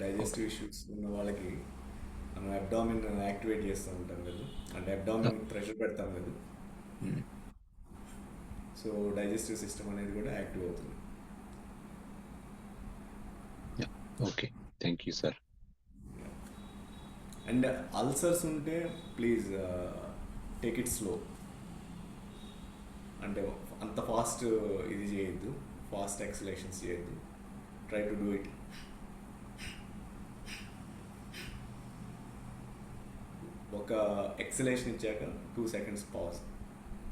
Digestive issues ఉన్న వాళ్ళకి మనం abdomen activate చేస్తూ ఉంటాం కదా, అంటే abdomen pressure పెడతాం కదా, so digestive system అనేది కూడా యాక్టివ్ అవుతుంది. Okay, thank you, sir. And ulcers ఉంటే ప్లీజ్ టేక్ ఇట్ స్లో. అంటే అంత ఫాస్ట్ ఇది చేయొద్దు, ఫాస్ట్ ఎక్సలేషన్స్ చేయొద్దు. Try to do it. ఒక ఎక్సలేషన్ ఇచ్చాక 2 seconds పాజ్.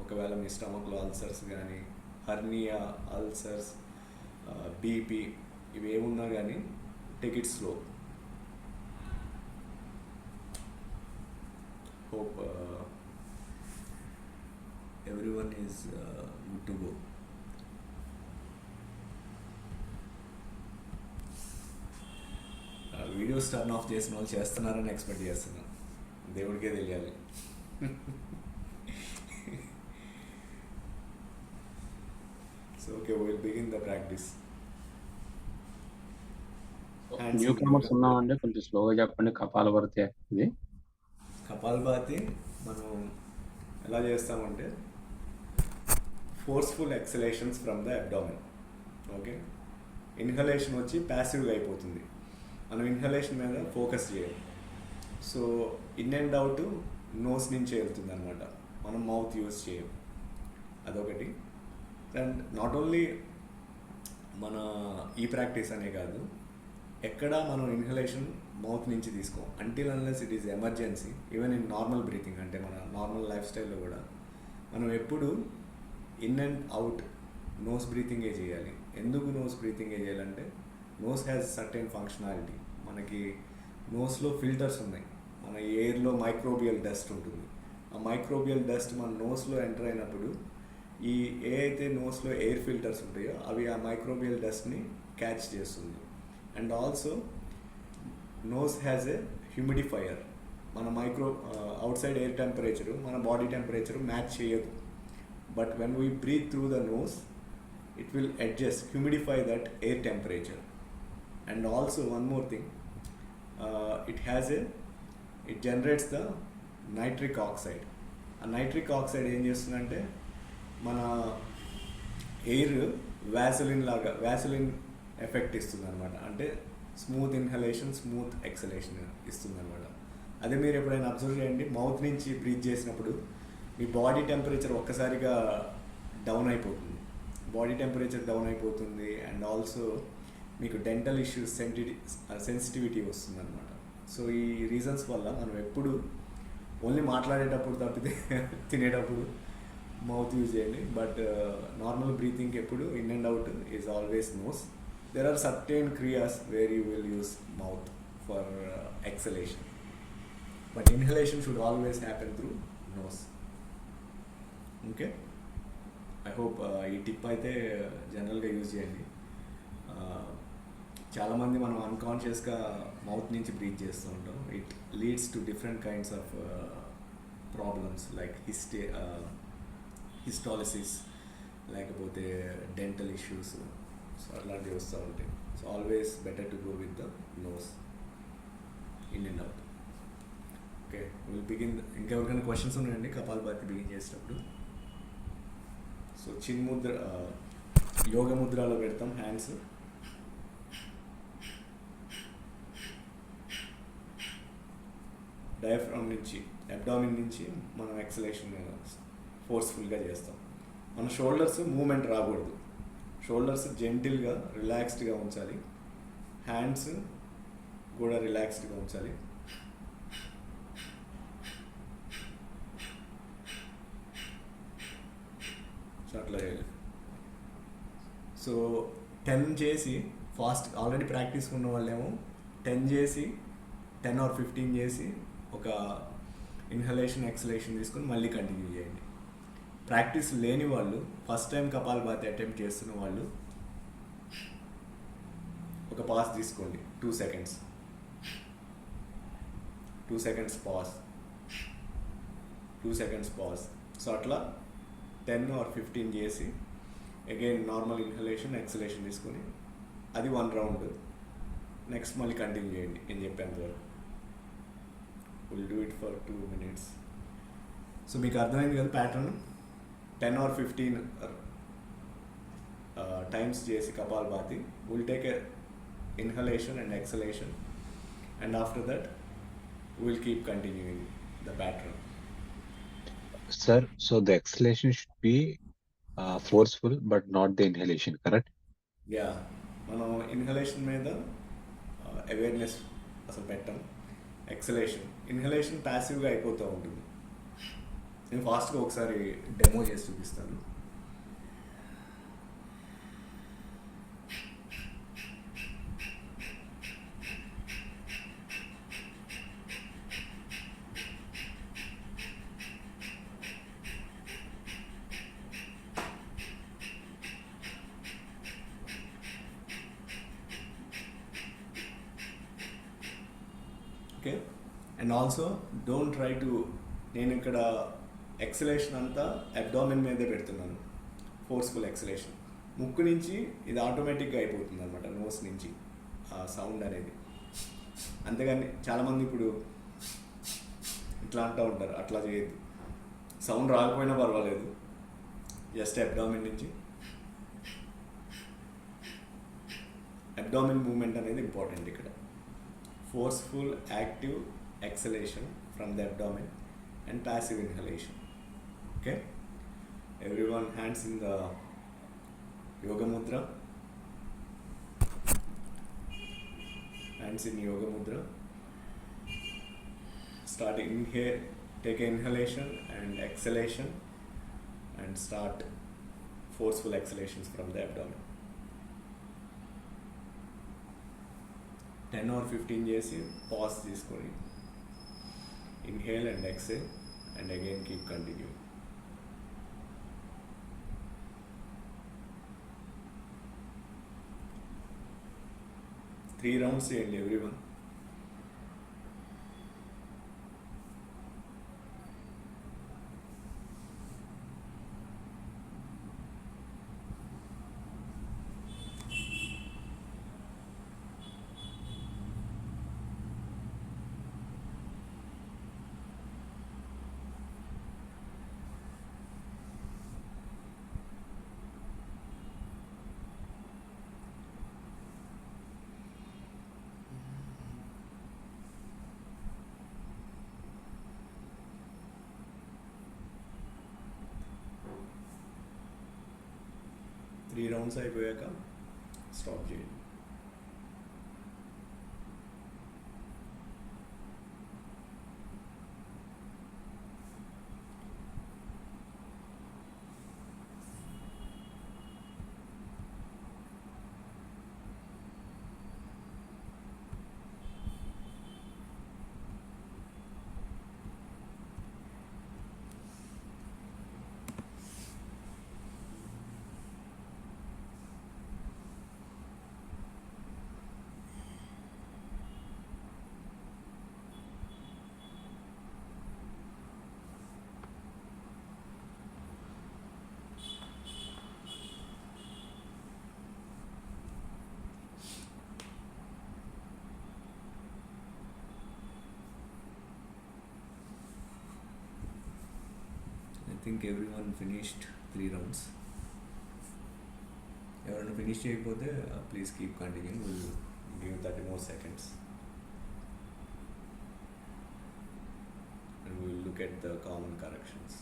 ఒకవేళ మీ స్టమక్లో అల్సర్స్ కానీ, హర్నియా, అల్సర్స్, బీపీ ఇవి ఏమున్నా కానీ take it slow. Hope everyone is good to go. Videos turn off చేసిన వాళ్ళు చేస్తున్నారని ఎక్స్పెక్ట్ చేస్తున్నాను, దేవుడికే తెలియాలి. So okay, will begin the practice. New comers ఉన్నామండి, కొంచెం స్లోగా చెప్పండి. కపాలభాతి ఇది. కపాల్భాతి మనం ఎలా చేస్తామంటే forceful exhalations from the abdomen. Okay, inhalation వచ్చి ప్యాసివ్గా అయిపోతుంది, మనం ఇన్హలేషన్ మీద ఫోకస్ చేయాలి. So in and out nose నుంచి వెళ్తుంది అనమాట, మనం మౌత్ యూజ్ చేయం. అదొకటి. అండ్ నాట్ ఓన్లీ మన ఈ ప్రాక్టీస్ అనే కాదు, ఎక్కడ మనం ఇన్హలేషన్ మౌత్ నుంచి తీసుకోం until unless it is emergency. Even in normal breathing అంటే మన నార్మల్ లైఫ్ స్టైల్లో కూడా మనం ఎప్పుడు ఇన్ అండ్ అవుట్ నోస్ బ్రీతింగే చేయాలి. ఎందుకు నోస్ బ్రీతింగే చేయాలంటే నోస్ హ్యాస్ సర్టెన్ ఫంక్షనాలిటీ. మనకి నోస్లో ఫిల్టర్స్ ఉన్నాయి. మన ఎయిర్లో మైక్రోబియల్ డస్ట్ ఉంటుంది. ఆ మైక్రోబియల్ డస్ట్ మన నోస్లో ఎంటర్ అయినప్పుడు ఈ ఏ అయితే నోస్లో ఎయిర్ ఫిల్టర్స్ ఉంటాయో అవి ఆ మైక్రోబియల్ డస్ట్ని క్యాచ్ చేస్తుంది. And also nose has a humidifier. మన అవుట్ సైడ్ ఎయిర్ టెంపరేచరు మన బాడీ టెంపరేచరు మ్యాచ్ చేయదు. But when we breathe through the nose it will adjust, humidify that air temperature. And also one more thing, it generates the nitric oxide. A nitric oxide ఏం చేస్తుందంటే మన air వ్యాసలిన్ effect ఇస్తుంది అనమాట. అంటే smooth inhalation, smooth exhalation ఇస్తుంది అనమాట. అదే మీరు ఎప్పుడైనా అబ్జర్వ్ చేయండి, మౌత్ నుంచి బ్రీత్ చేసినప్పుడు మీ బాడీ టెంపరేచర్ ఒక్కసారిగా డౌన్ అయిపోతుంది. బాడీ టెంపరేచర్ డౌన్ అయిపోతుంది. అండ్ ఆల్సో మీకు డెంటల్ ఇష్యూస్ సెన్సిటివిటీ వస్తుంది అనమాట. సో ఈ రీజన్స్ వల్ల మనం ఎప్పుడు ఓన్లీ మాట్లాడేటప్పుడు తప్పితే తినేటప్పుడు మౌత్ యూజ్ చేయండి. బట్ నార్మల్ బ్రీతింగ్ ఎప్పుడు in and out is always nose. There are certain kriyas where you will use mouth for exhalation, but inhalation should always happen through nose. Okay, I hope ఈ tip అయితే జనరల్గా use చేయండి. చాలామంది మనం అన్కాన్షియస్గా mouth నుంచి breathe చేస్తూ ఉంటాం. It leads to different kinds of problems like halitosis, లేకపోతే డెంటల్ ఇష్యూస్. సో అలాంటివి వస్తూ ఉంటాయి. So always better to go with the nose, in and out. Okay, will begin. ఇంకెవరికైనా క్వశ్చన్స్ ఉన్నాయండి కపాలభాతి బిగిన్ చేసేటప్పుడు? సో చిన్ ముద్ర, యోగ ముద్రలో పెడతాం హ్యాండ్స్. డయాఫ్రామ్ నుంచి, అబ్డామిన్ నుంచి మనం ఎక్సలేషన్ ఫోర్స్ఫుల్గా చేస్తాం. మన షోల్డర్స్ మూమెంట్ రాకూడదు. షోల్డర్స్ జెంటిల్గా రిలాక్స్డ్గా ఉంచాలి. హ్యాండ్స్ కూడా రిలాక్స్డ్గా ఉంచాలి. అట్లా చేయాలి. సో 10 చేసి ఫాస్ట్, ఆల్రెడీ ప్రాక్టీస్ ఉన్న వాళ్ళేమో 10 చేసి 10 or 15 చేసి ఒక ఇన్హలేషన్ ఎక్సలేషన్ తీసుకొని మళ్ళీ కంటిన్యూ చేయండి. ప్రాక్టీస్ లేని వాళ్ళు, ఫస్ట్ టైం కపాలభాతి అటెంప్ట్ చేస్తున్న వాళ్ళు ఒక పాస్ తీసుకోండి. 2 seconds, 2 seconds pass, 2 seconds pass. So అట్లా 10 or 15 చేసి అగైన్ నార్మల్ ఇన్హలేషన్ ఎక్సలేషన్ తీసుకొని అది 1 round. నెక్స్ట్ మళ్ళీ కంటిన్యూ చేయండి నేను చెప్పేంత వరకు. Will do it for 2 minutes. So మీకు అర్థమైంది కదా ప్యాటర్న్. 10 or 15 టైమ్స్ చేసి kapalbhati, will take a inhalation and exhalation, and after that will keep continuing the pattern. Sir, so the exhalation should be forceful, but not the inhalation, correct? Yeah, మనం inhalation మీద awareness అసలు పెట్టాం. Inhalation ప్యాసివ్గా అయిపోతూ ఉంటుంది. నేను ఫాస్ట్గా ఒకసారి డెమో చేసి చూపిస్తాను. Okay, and also don't try to, నేను ఇక్కడ ఎక్సలేషన్ అంతా అబ్డామిన్ మీదే పెడుతున్నాను, ఫోర్స్ఫుల్ ఎక్సలేషన్. ముక్కు నుంచి ఇది ఆటోమేటిక్గా అయిపోతుంది అనమాట, నోస్ నుంచి ఆ సౌండ్ అనేది. అంతేగాని చాలామంది ఇప్పుడు ఇట్లా అంటూ ఉంటారు, అట్లా చేయొద్దు. సౌండ్ రాకపోయినా పర్వాలేదు, జస్ట్ అబ్డామిన్ నుంచి. అబ్డామిన్ మూమెంట్ అనేది ఇంపార్టెంట్ ఇక్కడ. Forceful active exhalation from the abdomen and passive inhalation. Okay, everyone hands in the yoga mudra. hands in yoga mudra. Start inhale, take an inhalation and exhalation, and start forceful exhalations from the abdomen. 10 or 15 చేసి pause తీసుకొని inhale and exhale and again keep continuing. Three rounds చేయండి everyone. Three rounds అయిపోయాక stop చేయండి. I think everyone finished 3 rounds. ఎవరైనా finish చేయకపోతే please keep continue. Will give 30 more seconds and we will look at the common corrections.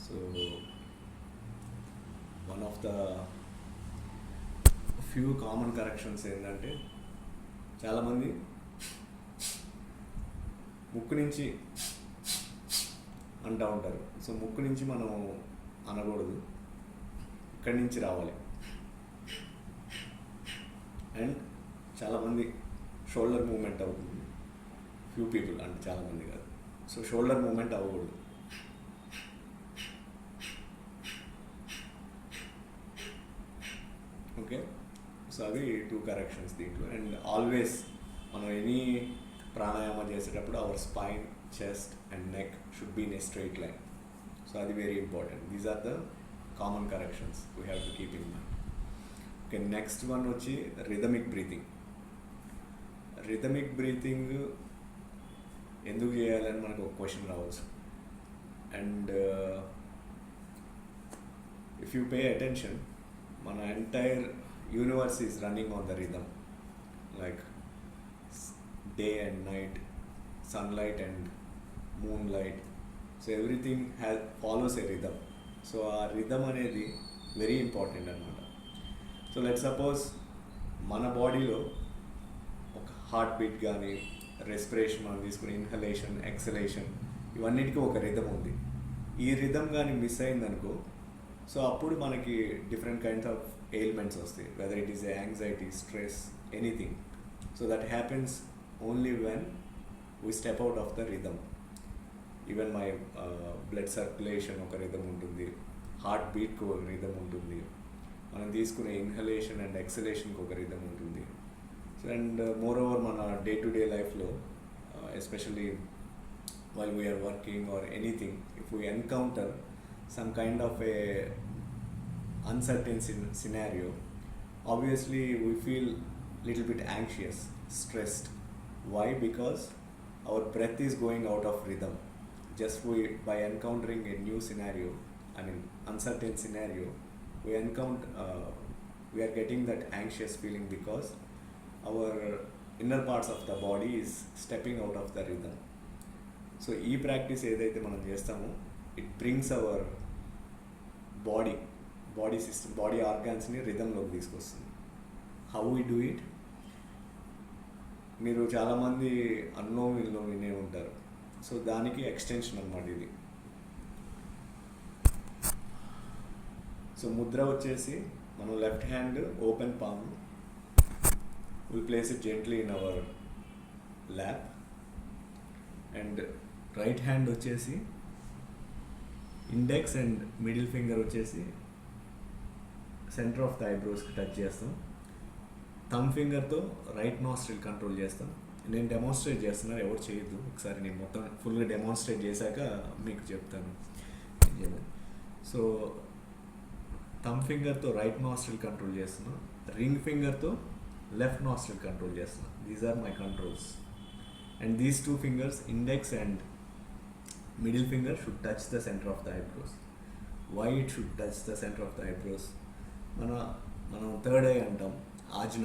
So one of the few common corrections ఏంటంటే చాలామంది ముక్కు నుంచి అంటూ ఉంటారు. సో ముక్కు నుంచి మనం అనకూడదు, ఇక్కడి నుంచి రావాలి. అండ్ చాలామంది షోల్డర్ మూమెంట్ అవుతుంది. ఫ్యూ పీపుల్ అంటే చాలామంది కాదు. సో షోల్డర్ మూమెంట్ అవ్వకూడదు. ఓకే, సో అవి 2 కరెక్షన్స్ దీంట్లో. అండ్ ఆల్వేస్ మనం ఎనీ ప్రాణాయామ చేసేటప్పుడు our spine, chest and neck should be in a straight line. So అది very important. These are the common corrections we have to keep in mind. Okay, next one వచ్చి rhythmic breathing. Rhythmic breathing ఎందుకు చేయాలని మనకు ఒక question రావచ్చు. And if you pay attention, మన entire universe is running on the rhythm, like day and night, sunlight and moon light. So everything follows A rhythm. So ఆ rhythm అనేది very important అనమాట. So let suppose మన బాడీలో ఒక heart beat కానీ respiration మనం తీసుకుని ఇన్హలేషన్, ఎక్సలేషన్, ఇవన్నిటికీ ఒక రిథమ్ ఉంది. ఈ రిథమ్ కానీ మిస్ అయిందనుకో, సో అప్పుడు మనకి డిఫరెంట్ కైండ్స్ ఆఫ్ ఎయిల్మెంట్స్ వస్తాయి, whether it is anxiety, stress, anything. So that happens only when we step out of the rhythm. Even my blood circulation ఒక రిథమ్ ఉంటుంది, హార్ట్ బీట్కి ఒక రిథమ్ ఉంటుంది, మనం తీసుకునే ఇన్హలేషన్ అండ్ ఎక్సలేషన్కి ఒక రిథమ్ ఉంటుంది. So and more over మన day to day లైఫ్లో, especially while we are working or anything, if we encounter some kind of a uncertain scenario, obviously we feel little bit anxious, stressed. Why? Because our breath is going out of rhythm. Just by encountering a new scenario, I mean uncertain scenario, we encounter we are getting that anxious feeling because our inner parts of the body is stepping out of the rhythm. So ఈ practice ఏదైతే మనం చేస్తామో it brings our body system, body ఆర్గాన్స్ని రిథంలోకి తీసుకొస్తుంది. How we do it? మీరు చాలామంది అన్నోం విల్లోం వినే ఉంటారు. సో దానికి ఎక్స్టెన్షన్ అన్నమాట ఇది. సో ముద్ర వచ్చేసి మనం left hand open palm, will place it gently in our lap, and right hand వచ్చేసి ఇండెక్స్ అండ్ మిడిల్ ఫింగర్ వచ్చేసి సెంటర్ ఆఫ్ ద ఐబ్రోస్కి టచ్ చేస్తాం. థమ్ ఫింగర్తో రైట్ నాస్ట్రిల్ కంట్రోల్ చేస్తాం. నేను డెమాన్స్ట్రేట్ చేస్తున్నాను, ఎవరు చేయొద్దు. ఒకసారి నేను మొత్తం ఫుల్గా డెమాన్స్ట్రేట్ చేశాక మీకు చెప్తాను. సో థమ్ ఫింగర్తో రైట్ నాస్ట్రిల్ కంట్రోల్ చేస్తున్నాం, రింగ్ ఫింగర్తో లెఫ్ట్ నాస్ట్రిల్ కంట్రోల్ చేస్తున్నాం. These are my controls. And these two fingers, index and middle finger, should touch the center of the eyebrows. Why it should touch the center of the eyebrows? మనం third I అంటాం, ఆజ్ఞ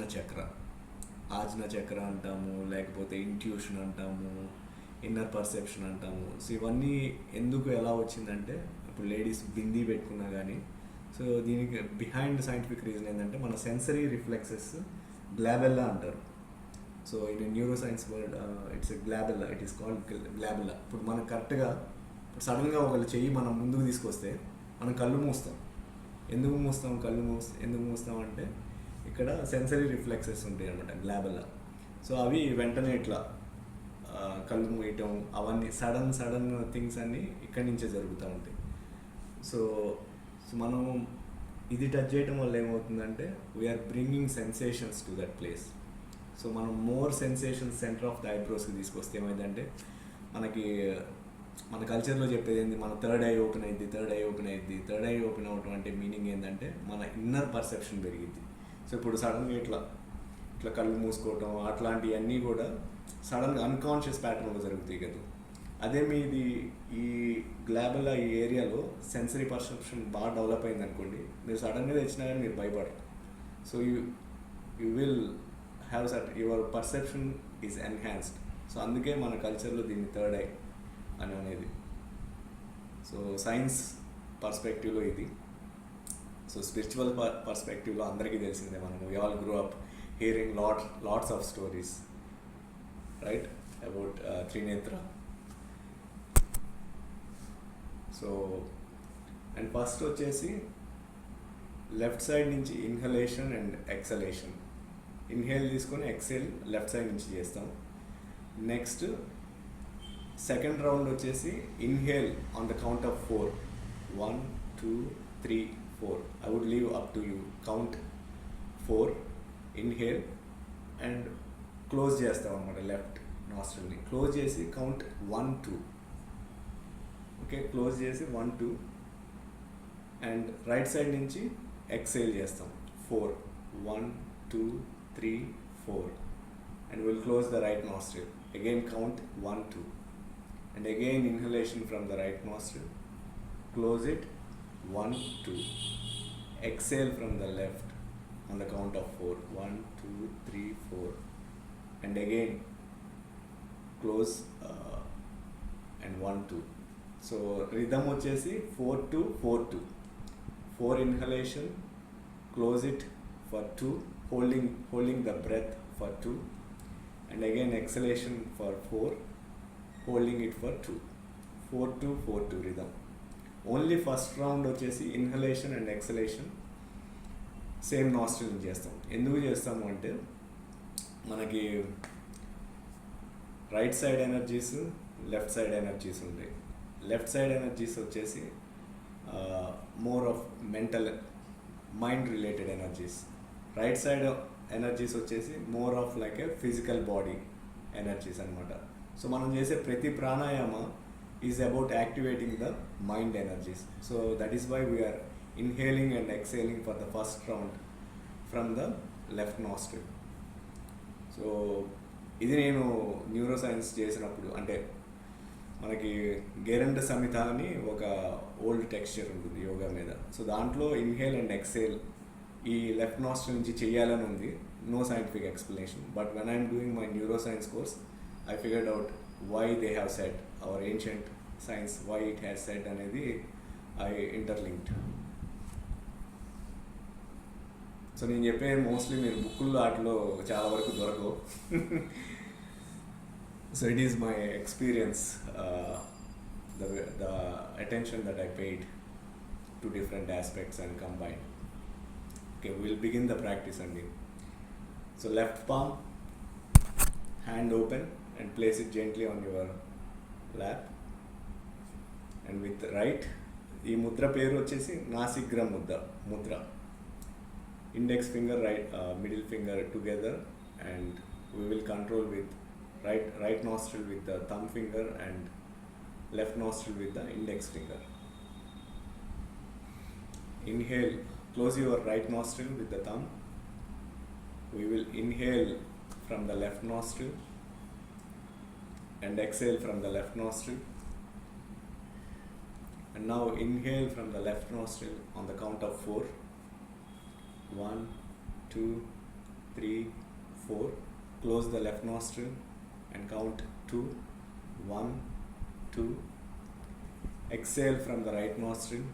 చక్ర అంటాము, లేకపోతే intuition అంటాము, inner perception అంటాము. So ఇవన్నీ ఎందుకు ఎలా వచ్చిందంటే, ఇప్పుడు లేడీస్ బిందీ పెట్టుకున్నా కానీ, సో దీనికి బిహైండ్ సైంటిఫిక్ రీజన్ ఏంటంటే మన సెన్సరీ రిఫ్లెక్సెస్ గ్లాబెల్లా అంటారు. So in neuroscience word it's glabella, it is called glabella. ఇప్పుడు మనం కరెక్ట్గా ఇప్పుడు సడన్గా ఒకళ్ళు చెయ్యి మనం ముందుకు తీసుకొస్తే మనం కళ్ళు మూస్తాం. ఎందుకు మూస్తాం అంటే ఇక్కడ సెన్సరీ రిఫ్లెక్సెస్ ఉంటాయి అన్నమాట, గ్లాబెల్లా. సో అవి వెంటనే ఇట్లా కళ్ళు మూయటం, అవన్నీ సడన్ థింగ్స్ అన్నీ ఇక్కడి నుంచే జరుగుతూ ఉంటాయి. సో మనం ఇది టచ్ చేయడం వల్ల ఏమవుతుందంటే we're bringing sensations to that place. So మనం more sensations centre of the ఐబ్రోస్కి తీసుకొస్తే ఏమైందంటే, మన కల్చర్లో చెప్పేది ఏంది, మన థర్డ్ ఐ ఓపెన్ అయ్యింది. థర్డ్ ఐ ఓపెన్ అవటం అంటే మీనింగ్ ఏంటంటే మన ఇన్నర్ పర్సెప్షన్ పెరిగింది. సో ఇప్పుడు సడన్గా ఇట్లా కళ్ళు మూసుకోవటం అట్లాంటివన్నీ కూడా సడన్గా అన్కాన్షియస్ ప్యాటర్న్లో జరుగుతాయి కదా. అదే మీది ఈ గ్లాబెల్లా ఈ ఏరియాలో సెన్సరీ పర్సెప్షన్ బాగా డెవలప్ అయింది అనుకోండి, మీరు సడన్గా తెచ్చినా కానీ మీరు భయపడరు. So you will have your perception is enhanced. So అందుకే మన కల్చర్లో దీన్ని థర్డ్ ఐ అని అనేది. సో సైన్స్ పర్స్పెక్టివ్లో ఇది. సో స్పిరిచువల్ పర్స్పెక్టివ్లో అందరికీ తెలిసిందే, మనం we all grow up hearing lots of stories right about Trinetra. So and first వచ్చేసి లెఫ్ట్ సైడ్ నుంచి ఇన్హలేషన్ అండ్ ఎక్సలేషన్. ఇన్హేల్ తీసుకొని ఎక్సేల్ లెఫ్ట్ సైడ్ నుంచి చేస్తాం. నెక్స్ట్ సెకండ్ రౌండ్ వచ్చేసి inhale on the count of 4, 1 2 3 4. I would leave up to you. Count 4, inhale and close చేస్తాం అనమాట. Left నాస్ట్రిల్ని close చేసి కౌంట్ 1 2. ఓకే, క్లోజ్ చేసి 1 2 అండ్ రైట్ సైడ్ నుంచి ఎక్సేల్ చేస్తాం 4, 1 2 3 4 and we'll close the right nostril. Again count 1 2 and again inhalation from the right nostril. Close it 1 2. Exhale from the left on the count of 4, 1 2 3 4 and again close and 1 2. So rhythm వచ్చేసి 4 2 4 2. 4 inhalation, close it for 2, holding the breath for 2 and again exhalation for 4, holding it for 2. 4 2 4 2 rhythm. Only first round వచ్చేసి inhalation and exhalation same nostril చేస్తాం. ఎందుకు చేస్తాము అంటే మనకి right side energies, left side energies ఉంటాయి. Left side energies వచ్చేసి more of mind related energies. Right side energies వచ్చేసి more of like a physical body energies అనమాట. సో మనం చేసే ప్రతి pranayama is about activating the mind energies. So that is why we're inhaling and exhaling for the first round from the left nostril. So ఇది నేను neuro science చేసినప్పుడు, అంటే మనకి గేరండ సంహిత అని ఒక ఓల్డ్ టెక్స్చర్ ఉంటుంది యోగా మీద. సో దాంట్లో ఇన్హేల్ అండ్ ఎక్సేల్ ఈ లెఫ్ట్ నాస్ట్రిల్ నుంచి చేయాలని ఉంది. No scientific explanation. But when I'm doing my neuroscience course, I figured out why they have said, our ancient science, why it has said అనేది I interlinked. So నేను చెప్పే mostly మీరు బుక్కుల్లో వాటిలో చాలా వరకు దొరకవు. So it is my experience, the attention that I paid to different aspects and combined. Okay, we'll begin the practice again. So left palm, hand open and place it gently on your lap, and with right, ఈ ముద్ర పేరు వచ్చేసి నాసిగ్ర Mudra. Index finger, middle finger together, and we will control with right nostril with the thumb finger and left nostril with the index finger. Inhale, close your right nostril with the thumb. We will inhale from the left nostril and exhale from the left nostril. And now inhale from the left nostril on the count of 4. 1, 2, 3, 4. Close the left nostril and count 2. 1, 2. Exhale from the right nostril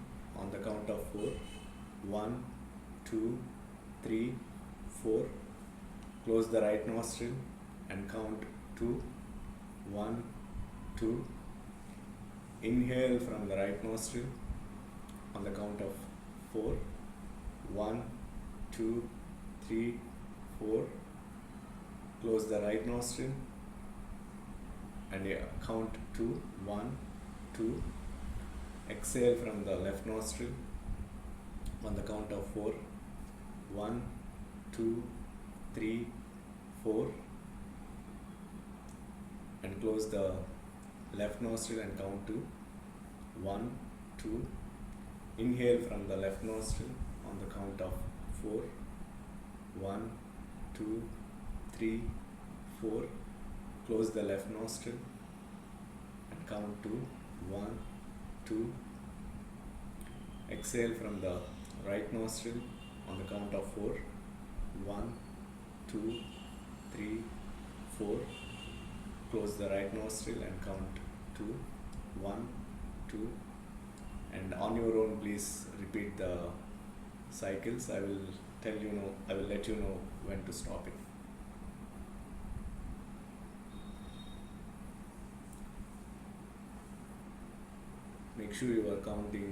on the count of 4. 1, 2, 3, 4. Close the right nostril and count 2. 1, 2. Inhale from the right nostril on the count of 4. 1, 2, 3, 4. Close the right nostril and count 2. 1, 2. Exhale from the left nostril on the count of 4. 1, 2, 3, 4. And close the left nostril and count 2. 1, 2. Inhale from the left nostril on the count of 4. 1, 2, 3, 4. Close the left nostril and count 2. 1, 2. Exhale from the right nostril on the count of 4. 1, 2, 3, 4. Close the right nostril and count 2. 1, 2. And on your own, please repeat the cycles. I will let you know when to stop it. Make sure you are counting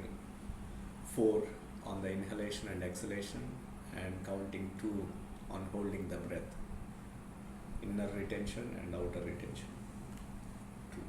4 on the inhalation and exhalation, and counting 2 on holding the breath. Inner retention and outer retention. 2.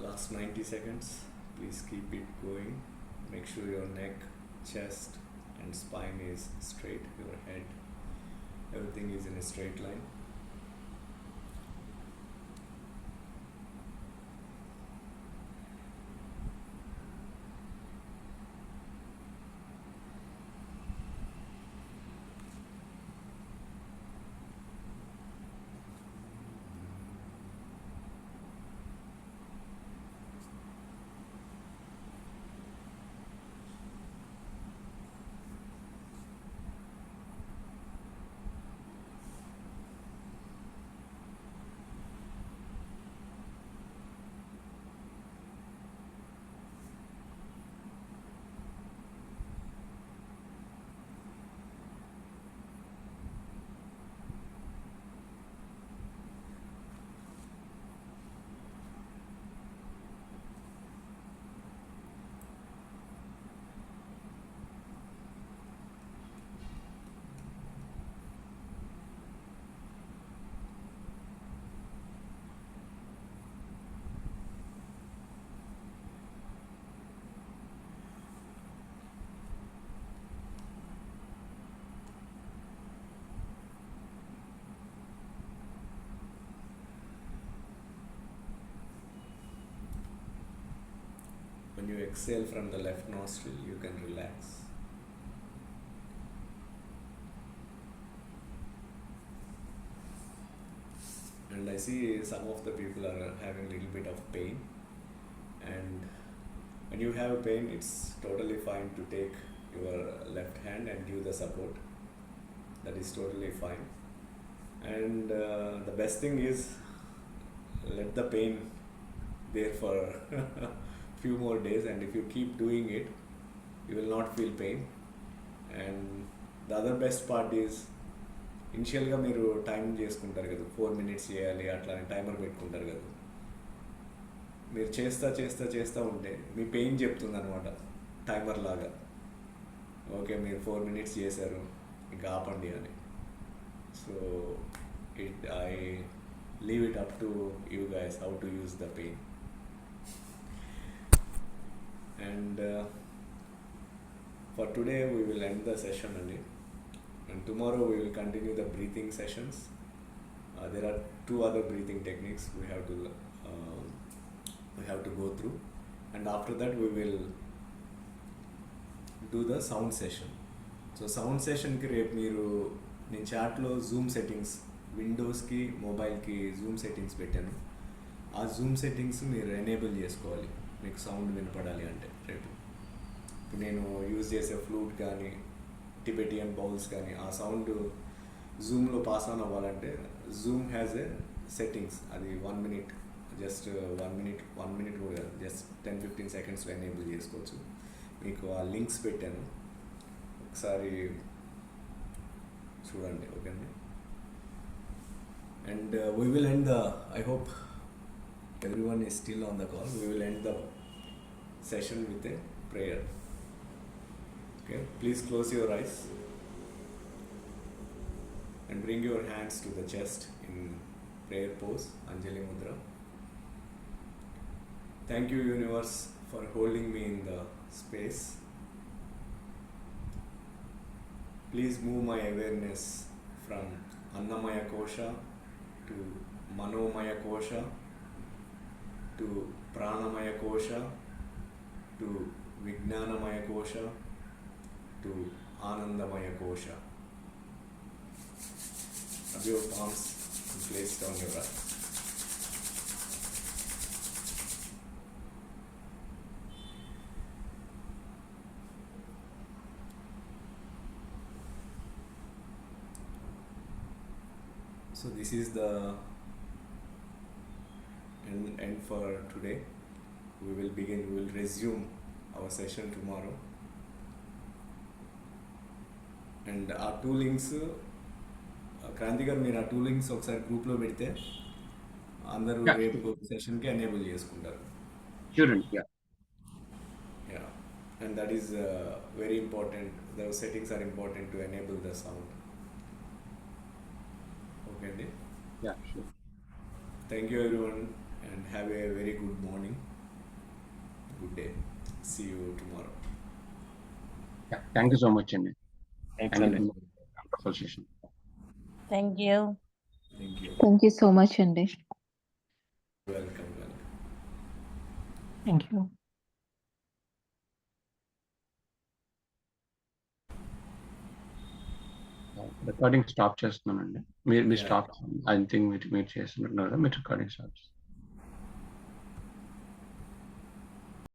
Last 90 seconds. Please keep it going. Make sure your neck, chest and spine is straight. Your head, everything is in a straight line. you exhale from the left nostril, you can relax. And I see some of the people are having a little bit of pain, and when you have pain, it's totally fine to take your left hand and give the support. That is totally fine. And the best thing is, let the pain there for few more days, and if you keep doing it, you will not feel pain. And the other best part is, ఇనిషియల్గా మీరు time చేసుకుంటారు కదా, 4 minutes చేయాలి అట్లా timer పెట్టుకుంటారు కదా. మీరు చేస్తా ఉంటే మీ పెయిన్ చెప్తుంది అనమాట టైమర్ లాగా, ఓకే మీరు 4 minutes చేశారు, ఇంకా ఆపండి అని. So I leave it up to you guys how to use the pain. And for today we will end the session only, and tomorrow we will continue the breathing sessions. There are 2 other breathing techniques we have to go through, and after that we will do the sound session. So sound session ki repu meeru నేను చాట్లో Zoom settings, విండోస్కి మొబైల్కి Zoom settings పెట్టాను. ఆ Zoom settings మీరు enable చేసుకోవాలి మీకు sound వినపడాలి అంటే. రేపు ఇప్పుడు నేను యూజ్ చేసే ఫ్లూట్ కానీ టిబెటియన్ బౌల్స్ కానీ ఆ సౌండ్ జూమ్లో పాస్ ఆన్ అవ్వాలంటే జూమ్ హ్యాజ్ ఏ సెట్టింగ్స్, అది 1 minute, జస్ట్ 1 minute కూడా కాదు, జస్ట్ 10-15 secondsలో ఎనేబుల్ చేసుకోవచ్చు. మీకు ఆ లింక్స్ పెట్టాను, ఒకసారి చూడండి, ఓకే అండి. And we will end the, I hope everyone is still on the call, we will end the session with a prayer. Okay, please close your eyes and bring your hands to the chest in prayer pose, Anjali Mudra. Thank you, universe, for holding me in the space. Please move my awareness from Annamaya Kosha to Manomaya Kosha to Pranamaya Kosha to Vijnanamaya Kosha to Anandamaya Kosha. Have your palms placed on your eyes. So this is the end for today. We will resume our session tomorrow. And our 2 links, Kranti గారు మీరు ఆ 2 links ఒకసారి గ్రూప్లో పెడితే అందరూ రేపు సెషన్కి enable చేసుకుంటారు. Sure. Yeah, and that is very important. Those settings are important to enable the sound. Okay, Andy? Yeah, sure. Thank you everyone, and have a very good morning, good day. See you tomorrow. Yeah, thank you so much, Andy. Thanks, Thank Andy. you for the wonderful session. Thank you. Thank you. Thank you so much, Andy. Welcome. Thank you. Recording stop చేస్తున్నానండి. మీరు Yeah. Stop, I think మీరు చేస్తున్నారు కదా, మీరు recording stop.